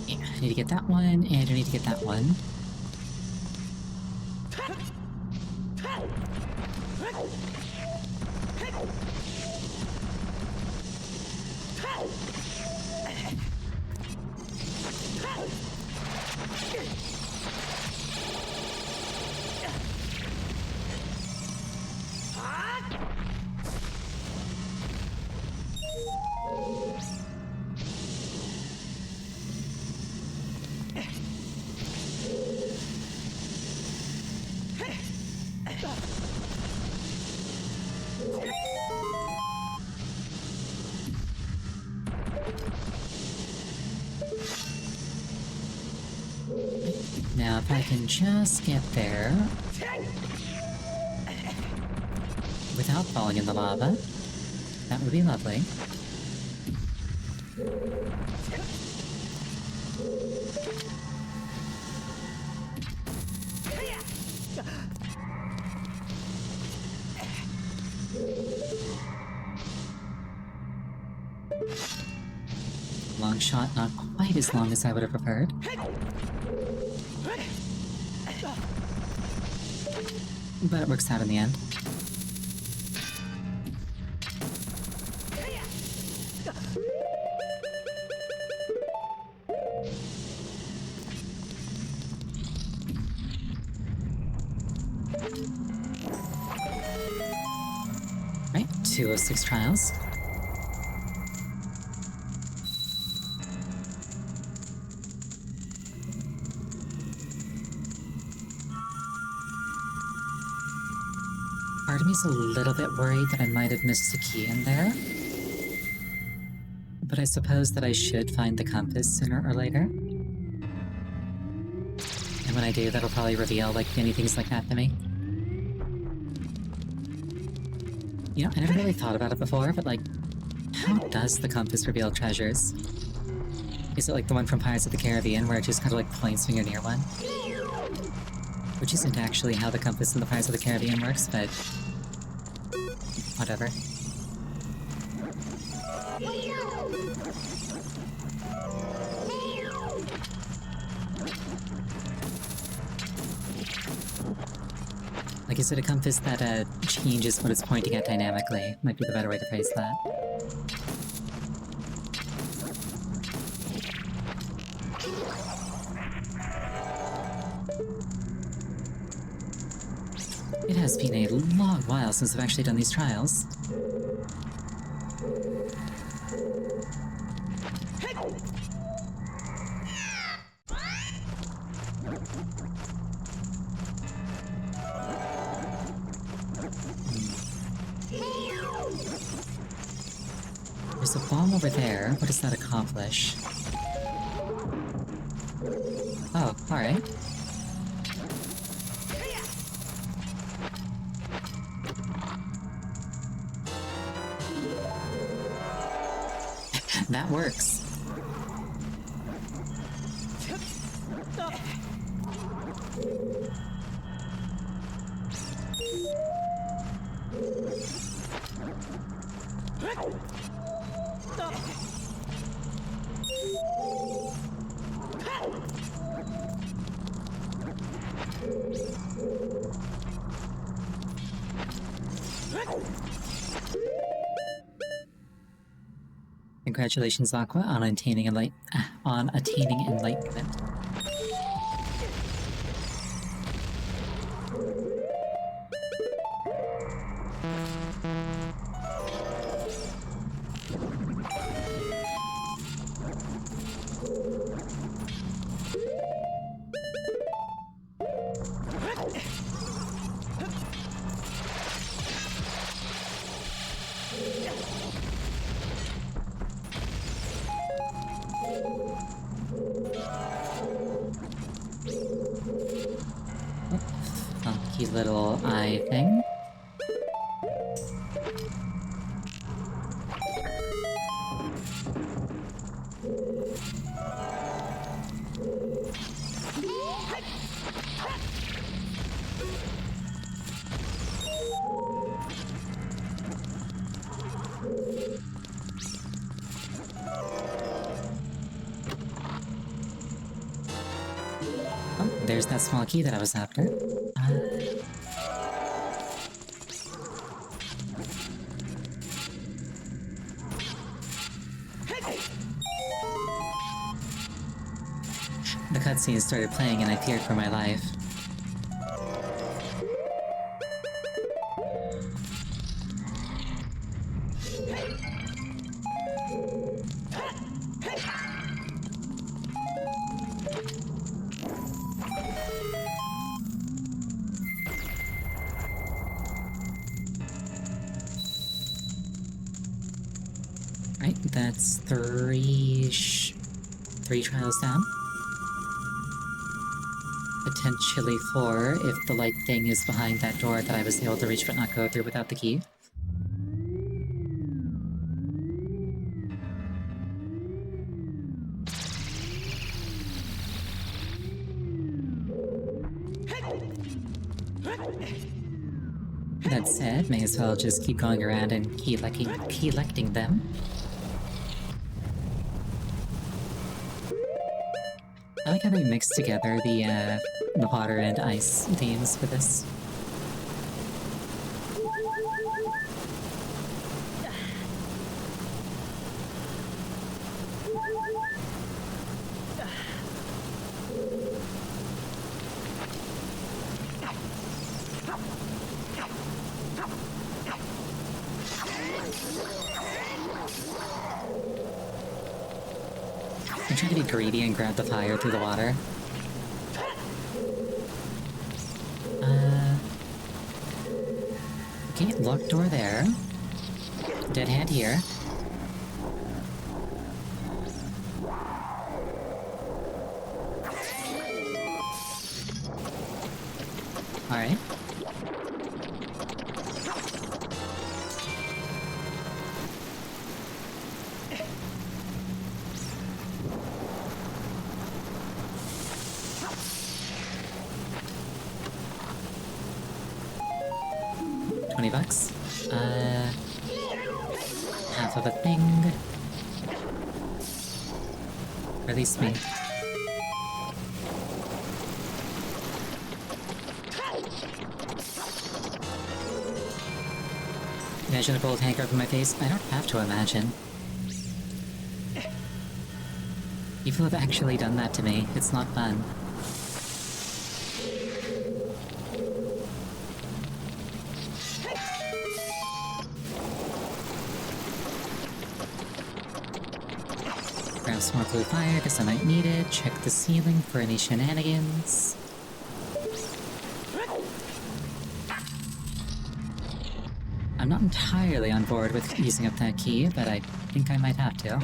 S1: Yeah, I need to get that one, and I need to get that one. can just get there without falling in the lava, that would be lovely. Long shot, not quite as long as I would have preferred. But it works out in the end. Right, 206 trials. Part of me's a little bit worried that I might have missed a key in there. But I suppose that I should find the compass sooner or later. And when I do, that'll probably reveal, like, many things like that to me. You know, I never really thought about it before, but, like, how does the compass reveal treasures? Is it like the one from Pirates of the Caribbean, where it just kind of, like, points when you're near one? Which isn't actually how the compass in the Pirates of the Caribbean works, but... whatever. Like, is it a compass that, changes what it's pointing at dynamically? Might be the better way to phrase that. It has been a long while since I've actually done these trials. There's a bomb over there. What does that accomplish? Oh, alright. That works. Congratulations, Aqua, on attaining enlightenment. Funky little eye thing. Oh, there's that small key that I was after. The cutscene started playing and I feared for my life. Right, that's three trials down. potentially for if the light thing is behind that door that I was able to reach but not go through without the key. That said, may as well just keep going around and collecting them. I like how they mixed together the water and ice themes for this. I'm trying to be greedy and grab the fire through the water. Okay, locked door there. Dead hand here. Alright. $20. Half of a thing. Release me. Imagine a bolt hang over my face? I don't have to imagine. People have actually done that to me. It's not fun. Grab some more blue fire, because I might need it. Check the ceiling for any shenanigans. I'm not entirely on board with using up that key, but I think I might have to.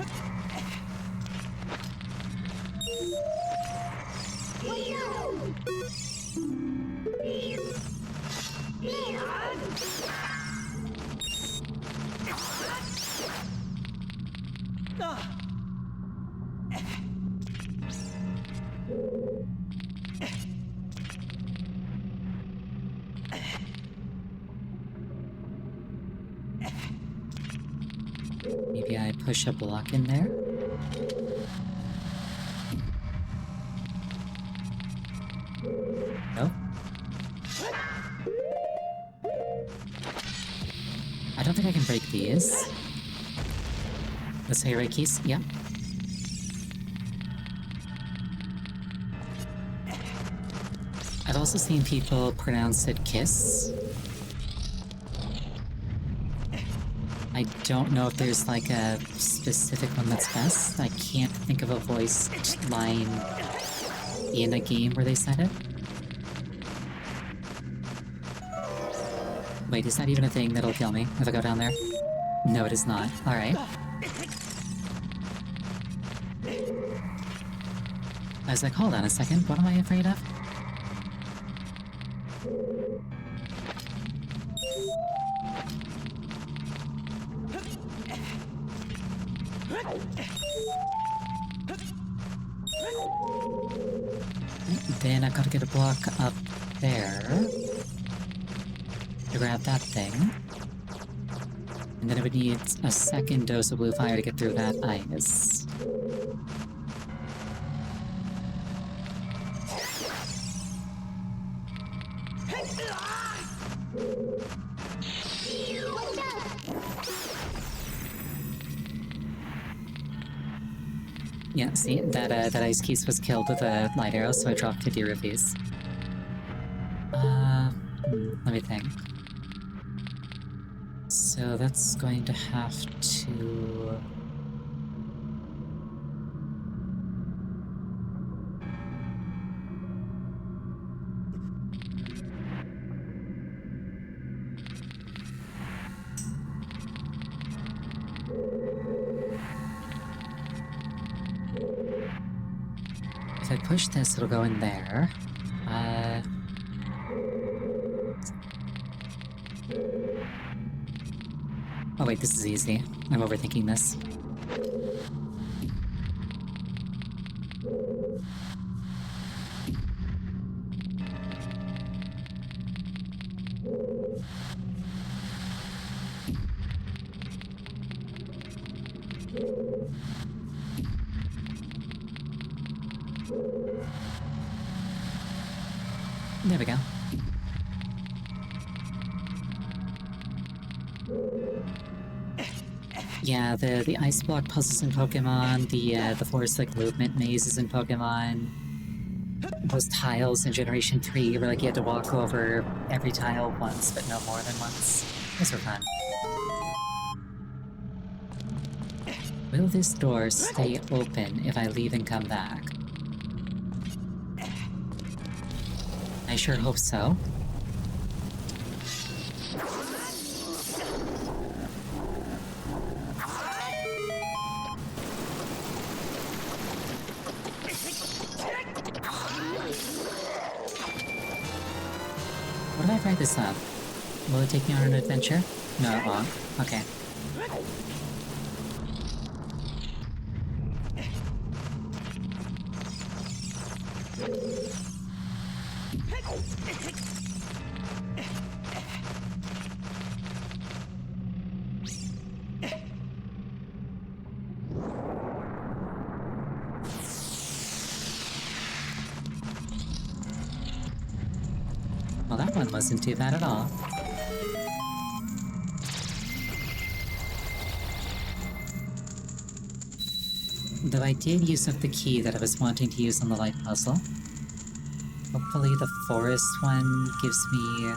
S1: Maybe I push a block in there? No? I don't think I can break these. Let's say right keys? Yeah. I've also seen people pronounce it kiss. I don't know if there's like a specific one that's best. I can't think of a voiced line in a game where they said it. Wait, is that even a thing that'll kill me if I go down there? No, it is not. Alright. I was like, hold on a second, what am I afraid of? Then I've got to get a block up there to grab that thing. And then I would need a second dose of blue fire to get through that ice. Yeah, see, that ice piece was killed with a light arrow, so I dropped 50 rupees. Let me think. So that's going to have to... If I push this, it'll go in there. Oh wait, this is easy. I'm overthinking this. There we go. Yeah, the ice block puzzles in Pokemon, the forest-like movement mazes in Pokemon, those tiles in Generation 3 where like you had to walk over every tile once, but no more than once. Those were fun. Will this door stay open if I leave and come back? I sure hope so. What if I write this up? Will it take me on an adventure? No, it won't. Okay. Well, that one wasn't too bad at all. Though I did use up the key that I was wanting to use on the light puzzle. Hopefully the forest one gives me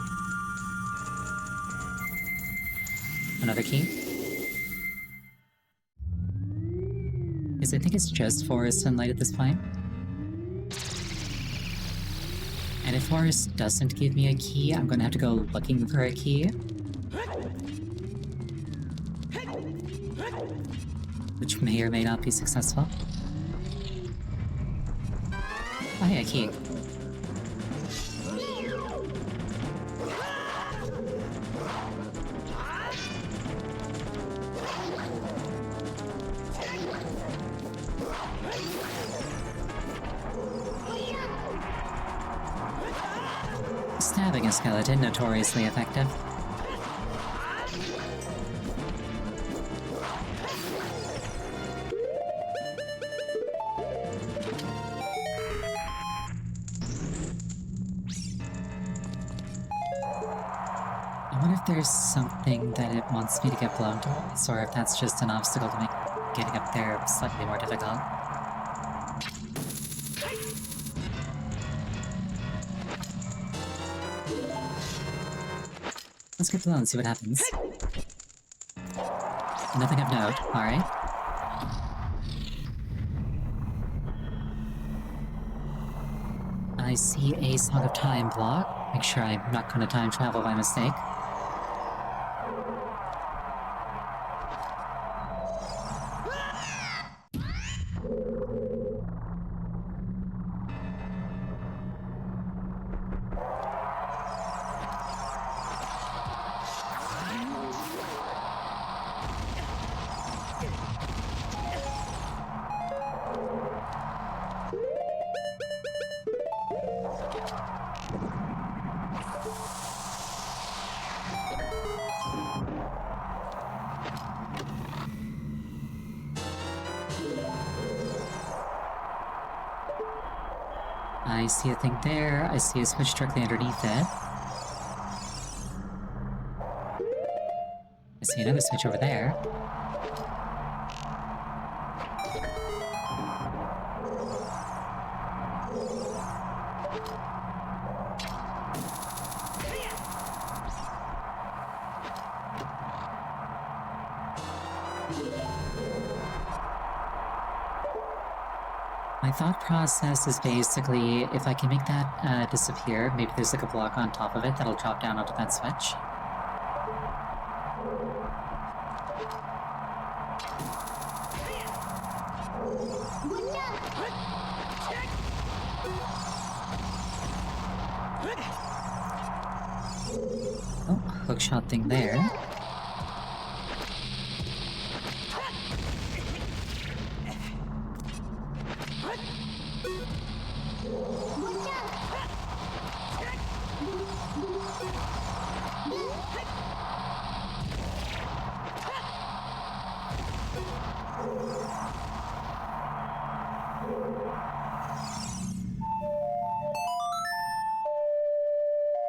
S1: another key. Because I think it's just forest and light at this point. And if forest doesn't give me a key, I'm gonna have to go looking for a key. Which may or may not be successful. Oh yeah, key. Stabbing a skeleton, notoriously effective. I wonder if there's something that it wants me to get blown towards, or if that's just an obstacle to make getting up there slightly more difficult. Let's get blown and see what happens. Nothing of note, alright. I see a Song of Time block. Make sure I'm not gonna time travel by mistake. I see a thing there, I see a switch directly underneath it. I see another switch over there. My thought process is basically, if I can make that disappear, maybe there's like a block on top of it that'll drop down onto that switch. Oh, hookshot thing there.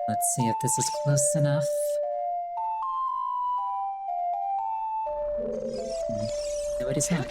S1: Let's see if this is close enough. No, it is not.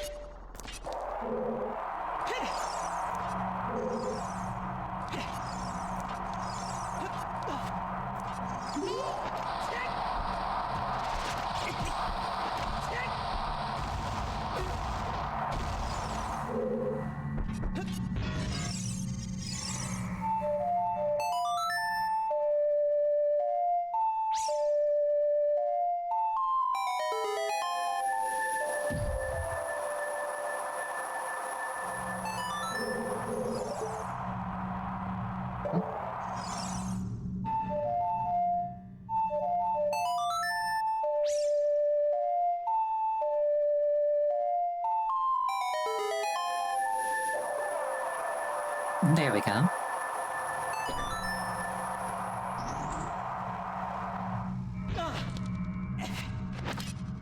S1: There we go.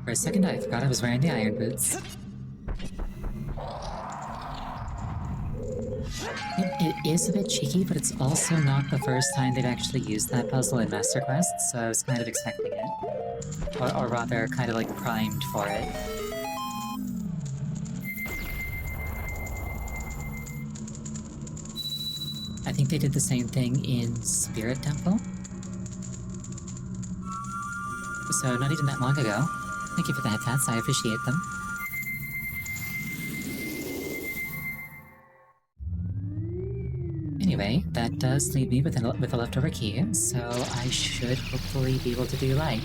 S1: For a second, I forgot I was wearing the iron boots. It is a bit cheeky, but it's also not the first time they've actually used that puzzle in Master Quest, so I was kind of expecting it. Or rather, kind of like primed for it. I think they did the same thing in Spirit Temple. So not even that long ago. Thank you for the headpats, I appreciate them. Anyway, that does leave me with a leftover key, so I should hopefully be able to do light.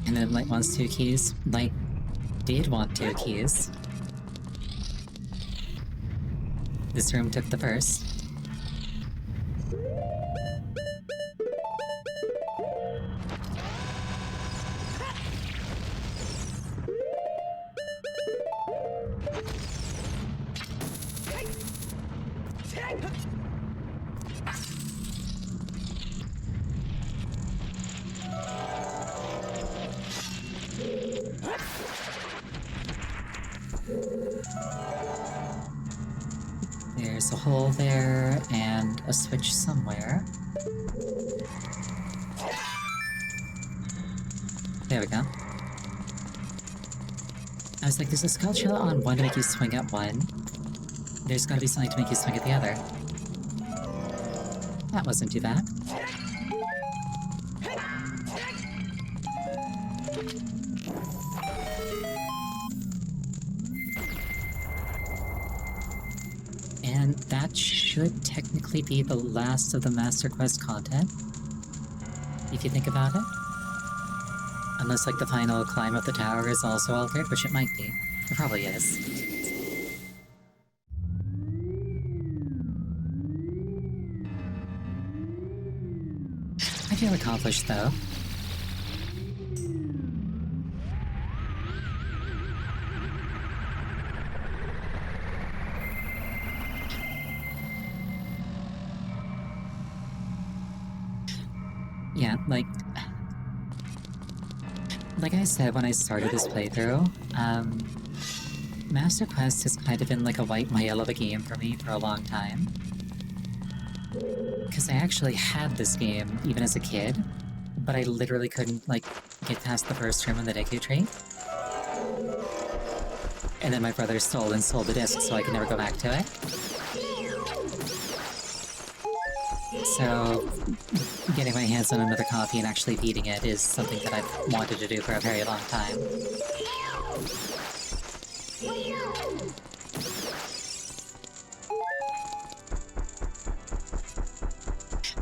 S1: And then Light wants 2 keys. Light did want 2 keys. This room took the first. There's a hole there, and a switch somewhere. There we go. I was like, there's a sculpture on one to make you swing at one. There's gotta be something to make you swing at the other. That wasn't too bad. And that should technically be the last of the Master Quest content, if you think about it. Unless, like, the final climb up the tower is also altered, which it might be. It probably is. I feel accomplished, though. Yeah, like I said when I started this playthrough, Master Quest has kind of been like a white whale of a game for me for a long time. Because I actually had this game even as a kid, but I literally couldn't, like, get past the first room in the Deku Tree. And then my brother stole and sold the disc so I could never go back to it. So, getting my hands on another copy and actually beating it is something that I've wanted to do for a very long time.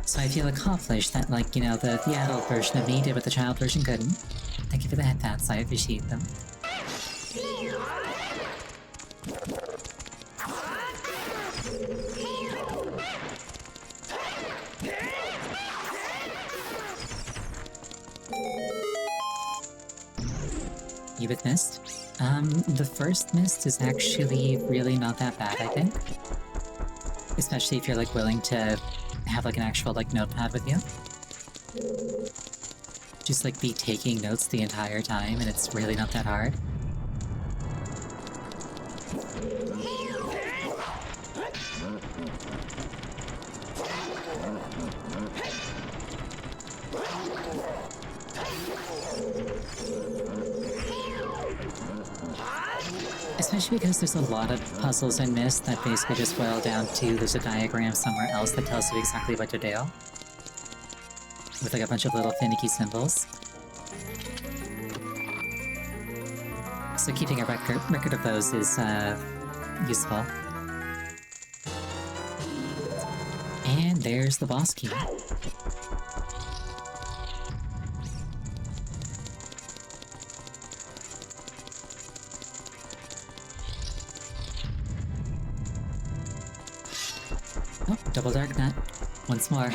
S1: So I feel accomplished that, like, you know, the adult version of me did what the child version couldn't. Thank you for the headpats, I appreciate them. you with Mist. The first Mist is actually really not that bad, I think. Especially if you're, like, willing to have, like, an actual, like, notepad with you. Just, like, be taking notes the entire time, and it's really not that hard. Especially because there's a lot of puzzles in Myst that basically just boil down to there's a diagram somewhere else that tells you exactly what to do. With like a bunch of little finicky symbols. So keeping a record of those is useful. And there's the boss key. Oh, double dark nut. Once more.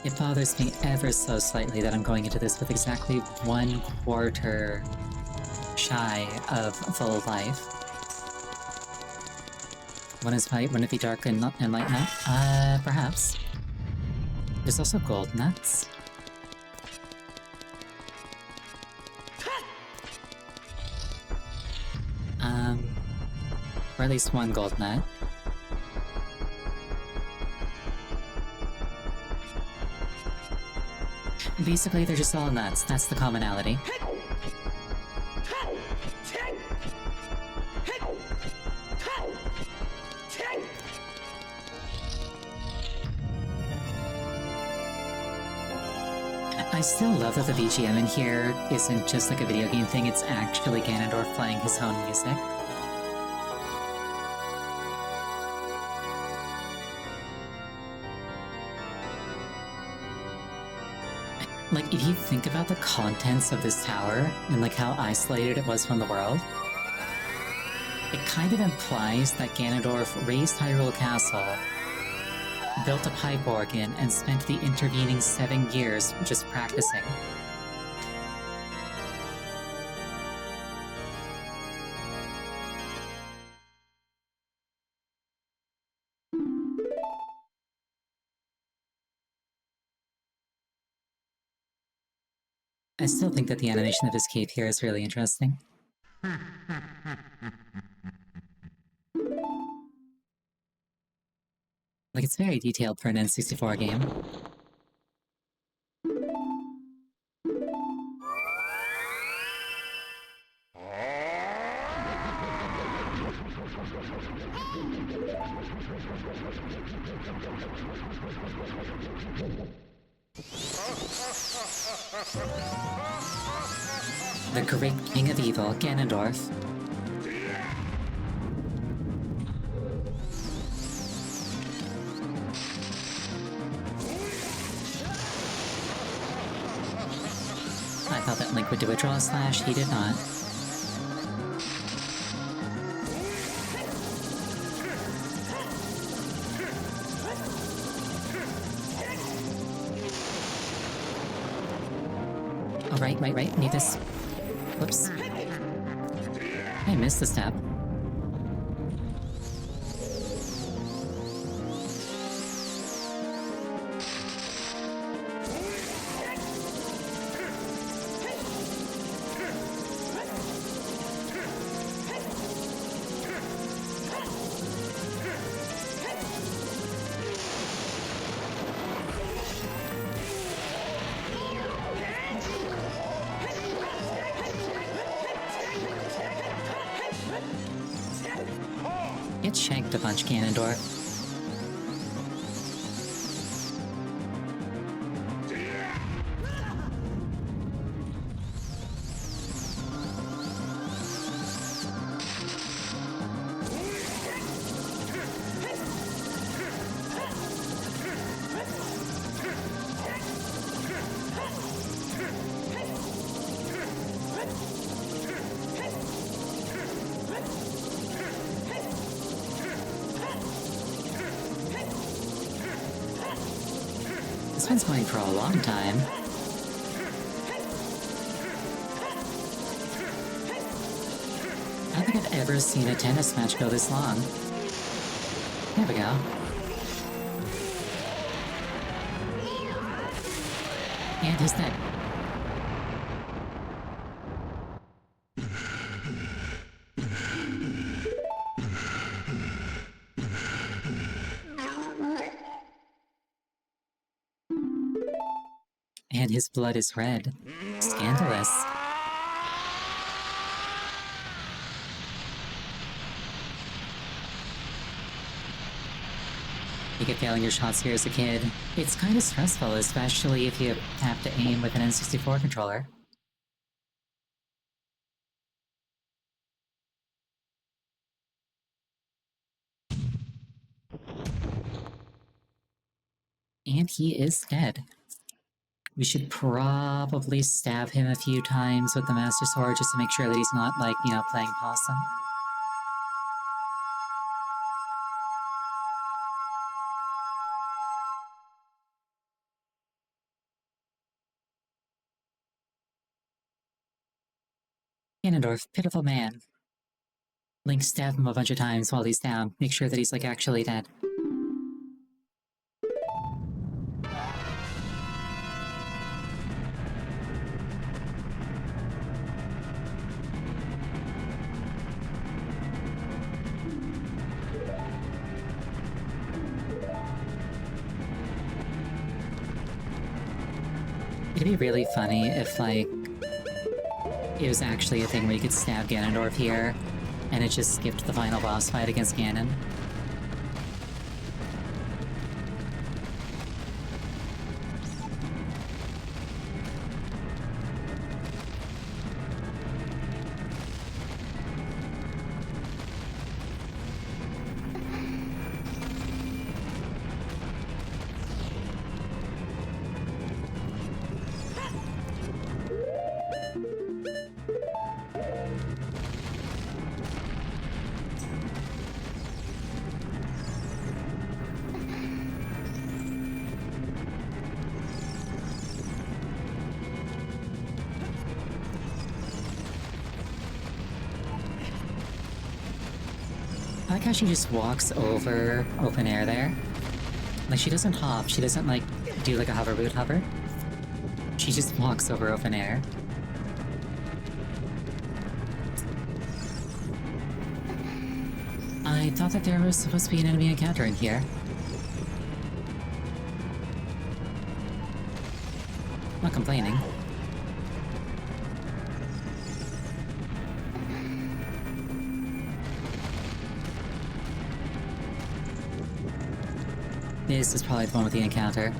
S1: It bothers me ever so slightly that I'm going into this with exactly 1/4 shy of full life. One is white, wouldn't it be dark and light nut? Perhaps. There's also gold nuts. Or at least one gold nut. Basically, they're just all nuts. That's the commonality. I still love that the BGM in here isn't just like a video game thing, it's actually Ganondorf playing his own music. Like, if you think about the contents of this tower, and like how isolated it was from the world, it kind of implies that Ganondorf raised Hyrule Castle, built a pipe organ, and spent the intervening 7 years just practicing. I still think that the animation of his cape here is really interesting. Like, it's very detailed for an N64 game. The great king of evil, Ganondorf. I thought that Link would do a draw slash, he did not. Oh, right, need this. Whoops. I missed the step. Get shanked a bunch, Ganondorf. This one's going for a long time. I don't think I've ever seen a tennis match go this long. There we go. And he's dead. And his blood is red. Scandalous. You get failing your shots here as a kid. It's kind of stressful, especially if you have to aim with an N64 controller. And he is dead. We should probably stab him a few times with the Master Sword just to make sure that he's not, like, you know, playing possum. Ganondorf, pitiful man. Link stab him a bunch of times while he's down. Make sure that he's, like, actually dead. It'd be really funny if, like, it was actually a thing where you could stab Ganondorf here, and it just skipped the final boss fight against Ganon. I like how she just walks over open air there. Like, she doesn't hop, she doesn't, like, do like a hover boot hover. She just walks over open air. I thought that there was supposed to be an enemy encounter in here. I'm not complaining. This is probably the one with the encounter.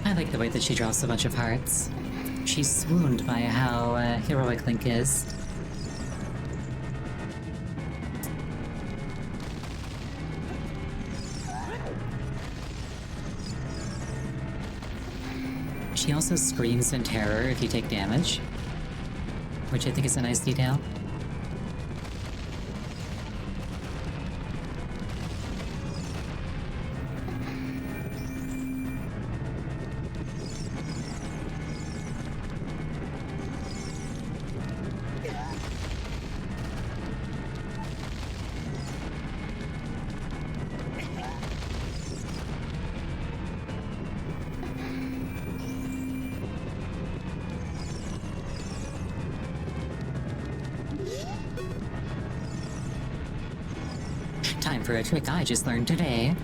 S1: I like the way that she drops a bunch of hearts. She's swooned by how heroic Link is. She also screams in terror if you take damage, which I think is a nice detail. Time for a trick I just learned today.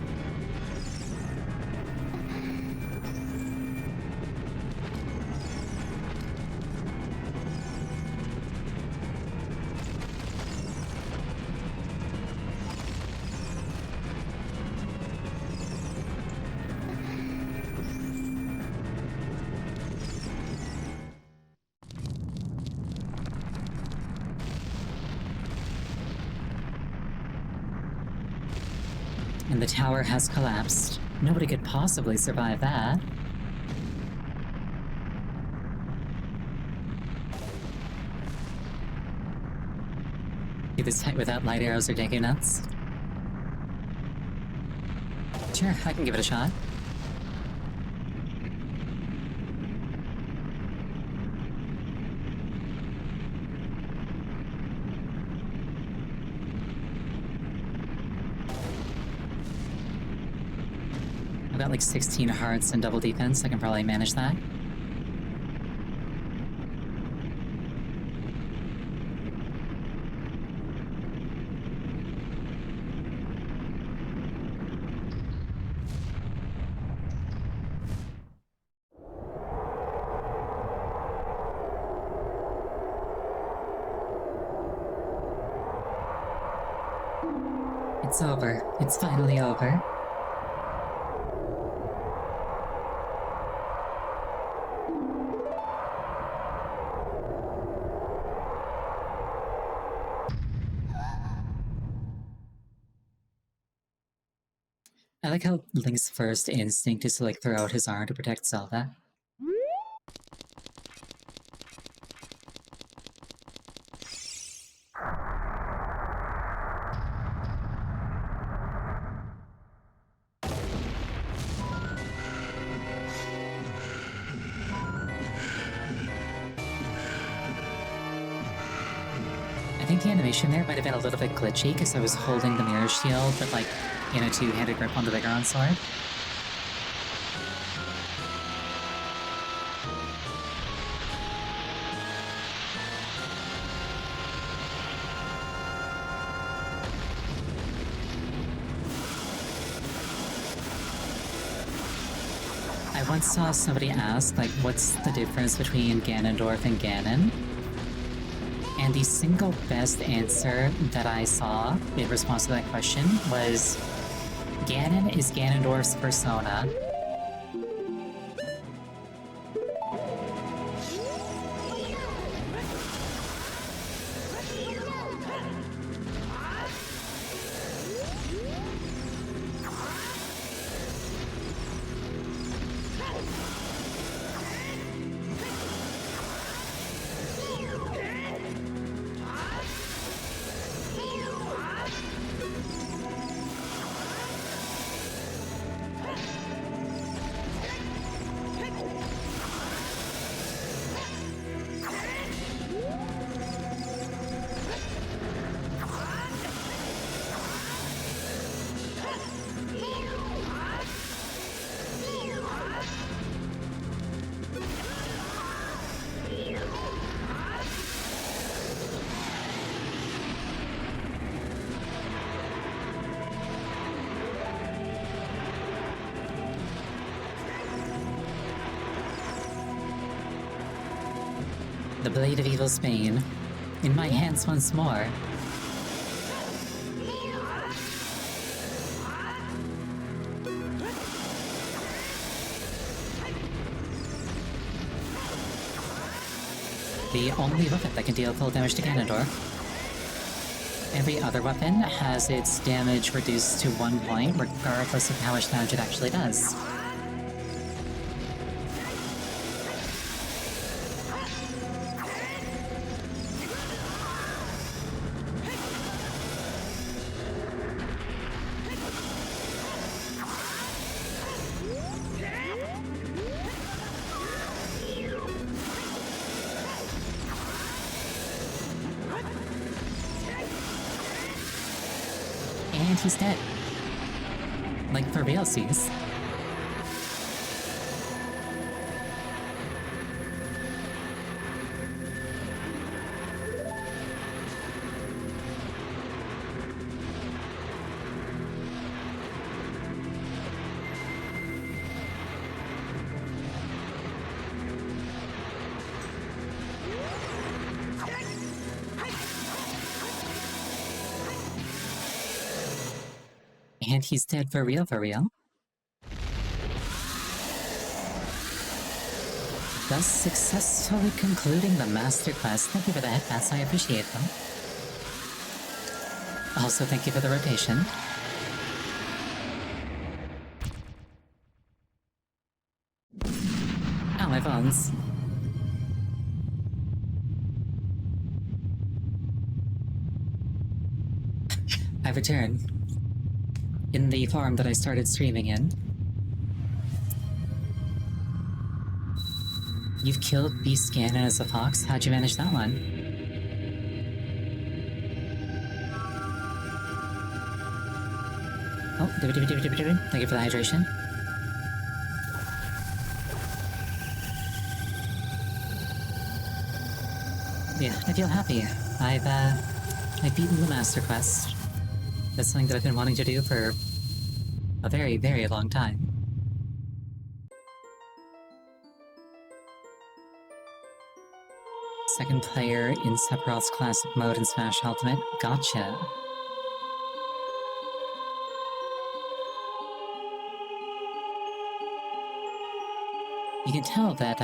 S1: And the tower has collapsed. Nobody could possibly survive that. See this fight without light arrows or Dengu nuts? Sure, I can give it a shot. I've got like 16 hearts and double defense, I can probably manage that. It's over. It's finally over. I like how Link's first instinct is to like throw out his arm to protect Zelda. I think the animation there might have been a little bit glitchy because I was holding the mirror shield, but like in a two-handed grip on the Vigor sword. I once saw somebody ask, like, what's the difference between Ganondorf and Ganon? And the single best answer that I saw in response to that question was Ganon is Ganondorf's persona. The Blade of Evil's Bane, in my hands once more. The only weapon that can deal full damage to Ganondorf. Every other weapon has its damage reduced to 1 point, regardless of how much damage it actually does. And he's dead. Like, for realsies. And he's dead for real, for real. Thus successfully concluding the masterclass. Thank you for the headbats, I appreciate them. Also, thank you for the rotation. sounds. I return. In the farm that I started streaming in. You've killed Beast Ganon as a fox? How'd you manage that one? Oh, thank you for the hydration. Yeah, I feel happy. I've beaten the Master Quest. That's something that I've been wanting to do for a very, very long time. Second player in Sephiroth's classic mode in Smash Ultimate. Gotcha. You can tell that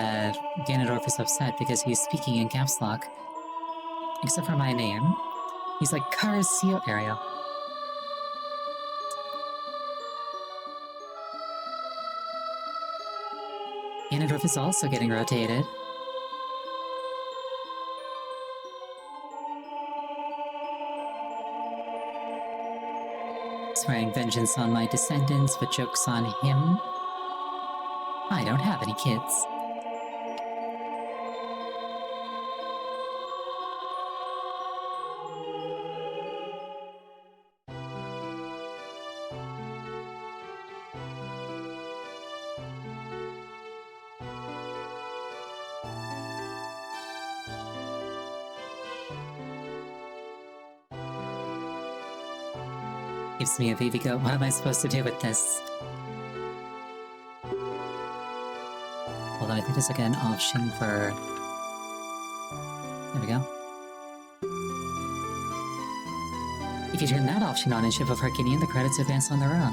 S1: Ganondorf is upset because he's speaking in caps lock. Except for my name. He's like, Carcio Ariel. Ganondorf is also getting rotated. Swearing vengeance on my descendants, but jokes on him. I don't have any kids. Gives me a baby goat. What am I supposed to do with this? Hold on, I think there's like an option for... There we go. If you turn that option on in Ship of Harkinian, the credits advance on their own.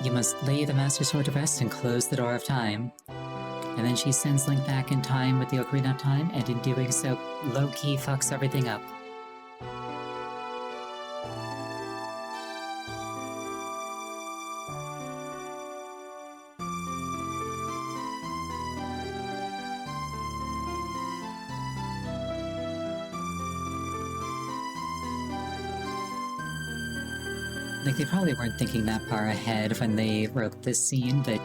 S1: You must lay the Master Sword to rest and close the Door of Time. And then she sends Link back in time with the Ocarina of Time, and in doing so, low-key fucks everything up. Like, they probably weren't thinking that far ahead when they wrote this scene, but...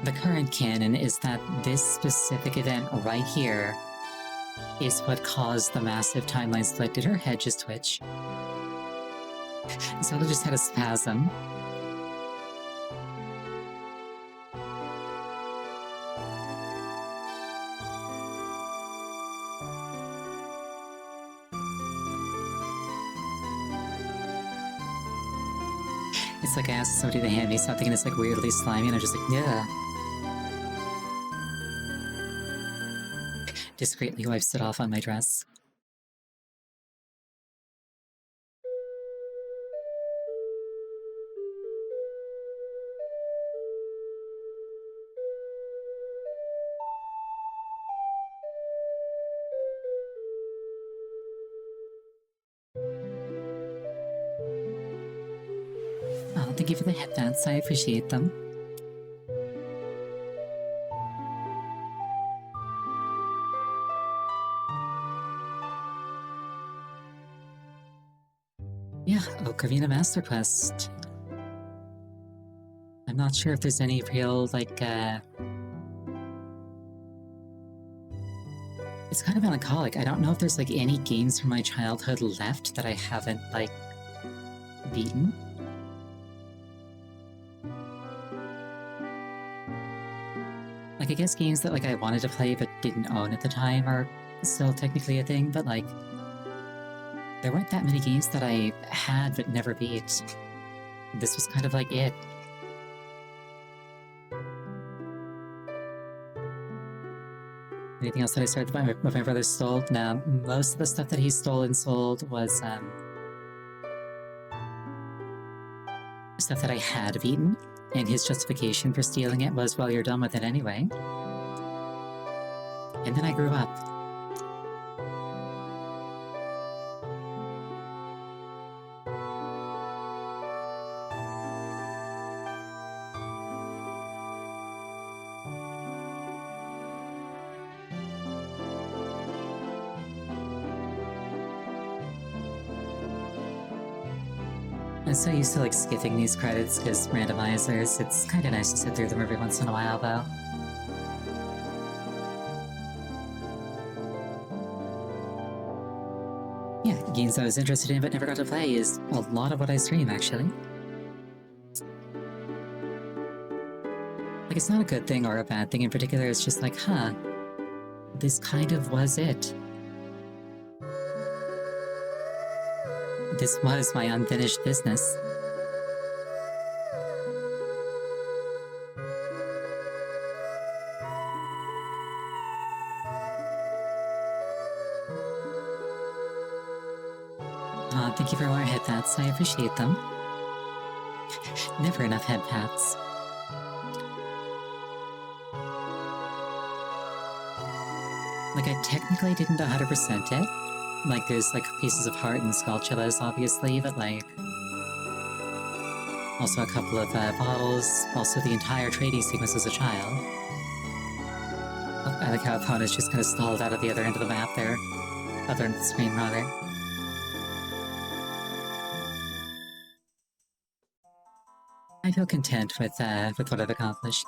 S1: The current canon is that this specific event right here is what caused the massive timeline split. Did her head just twitch? Zelda just had a spasm. It's like I asked somebody to hand me something and it's like weirdly slimy and I'm just like, yeah. Discreetly wipes it off on my dress. Oh, thank you for the headbands, I appreciate them. Yeah, Ocarina Master Quest. I'm not sure if there's any real, like, It's kind of melancholic. I don't know if there's, like, any games from my childhood left that I haven't, like, beaten. Like, I guess games that, like, I wanted to play but didn't own at the time are still technically a thing, but, like, there weren't that many games that I had but never beat. This was kind of like it. Anything else that I started what my brother stole? No, most of the stuff that he stole and sold was, stuff that I had beaten, and his justification for stealing it was, well, you're done with it anyway. And then I grew up. I'm so used to like skipping these credits because randomizers, it's kind of nice to sit through them every once in a while though. Yeah, games I was interested in but never got to play is a lot of what I stream actually. Like it's not a good thing or a bad thing in particular, it's just like, huh, this kind of was it. This was my unfinished business. Thank you for more head pats, I appreciate them. Never enough head pats. Like, I technically didn't 100% it. Like, there's, like, pieces of heart and skulltulas, obviously, but, like... Also a couple of, bottles, also the entire trading sequence as a child. I like how opponents just kind of stalled out at the other end of the map there. Other end of the screen, rather. I feel content with what I've accomplished.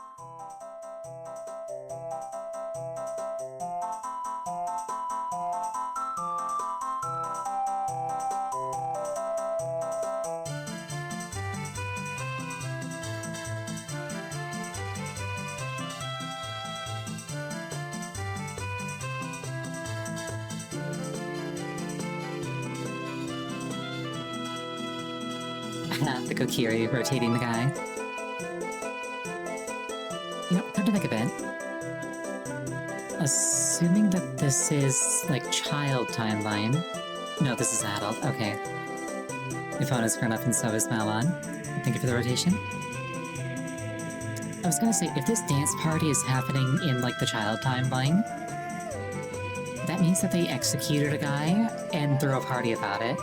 S1: The Kokiri rotating the guy. You know, come to think of it, assuming that this is, like, child timeline... No, this is adult, okay. Your phone is grown up and so is Malon. Thank you for the rotation. I was gonna say, if this dance party is happening in, like, the child timeline, that means that they executed a guy and threw a party about it.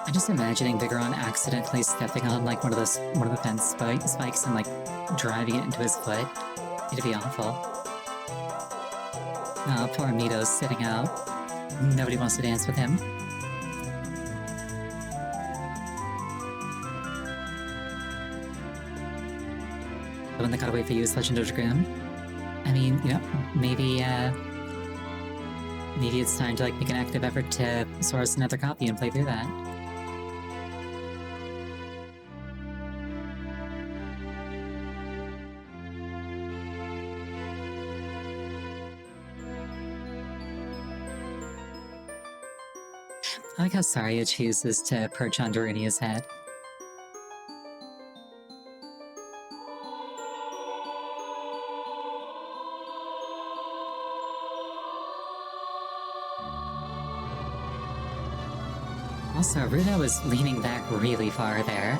S1: I'm just imagining Viggoron accidentally stepping on, like, one of the fence spikes and, like, driving it into his foot. It'd be awful. Oh, poor Mito's sitting out. Nobody wants to dance with him. The one that got away for you is Legend of Grimm. I mean, you know, maybe it's time to, like, make an active effort to source another copy and play through that. I like how Saria chooses to perch on Darunia's head. Also, Runa was leaning back really far there.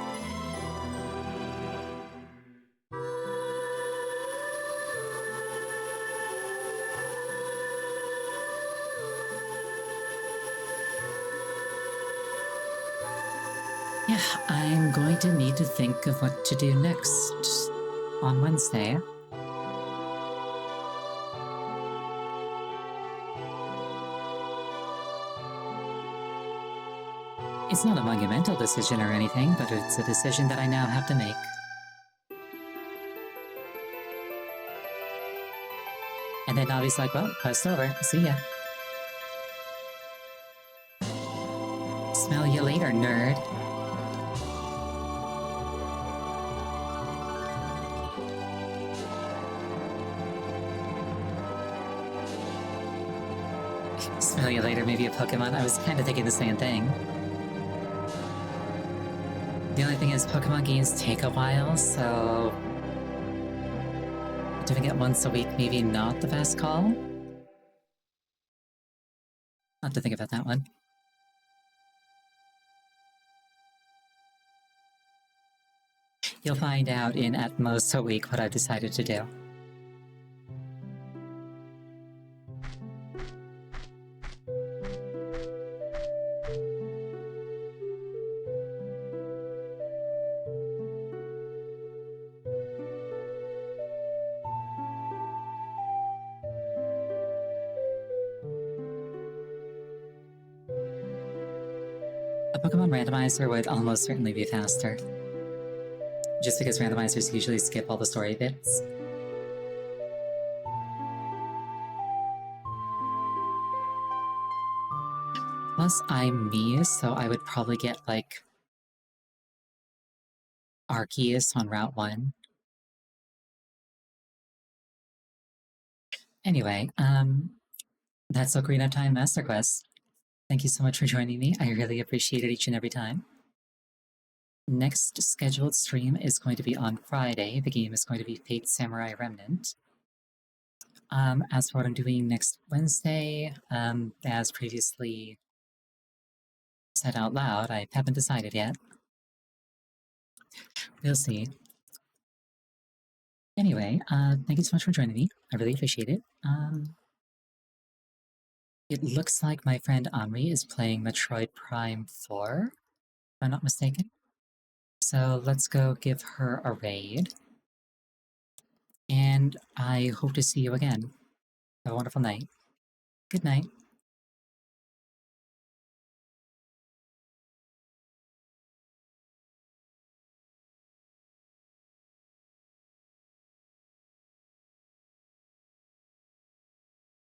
S1: Yeah, I'm going to need to think of what to do next on Wednesday. It's not a monumental decision or anything, but it's a decision that I now have to make. And then Navi's like, well, quest over, see ya. Smell you later, nerd. Smell you later, maybe a Pokemon. I was kind of thinking the same thing. The only thing is, Pokemon games take a while, so... doing it once a week maybe not the best call? I'll have to think about that one. You'll find out in at most a week what I've decided to do. A Pokemon randomizer would almost certainly be faster. Just because randomizers usually skip all the story bits. Plus, I'm me, so I would probably get, like, Arceus on Route 1. Anyway, that's Ocarina of Time Master Quest. Thank you so much for joining me. I really appreciate it each and every time. Next scheduled stream is going to be on Friday. The game is going to be Fate Samurai Remnant. As for what I'm doing next Wednesday, as previously said out loud, I haven't decided yet. We'll see. Anyway, thank you so much for joining me. I really appreciate it. It looks like my friend Omri is playing Metroid Prime 4, if I'm not mistaken. So let's go give her a raid. And I hope to see you again. Have a wonderful night. Good night.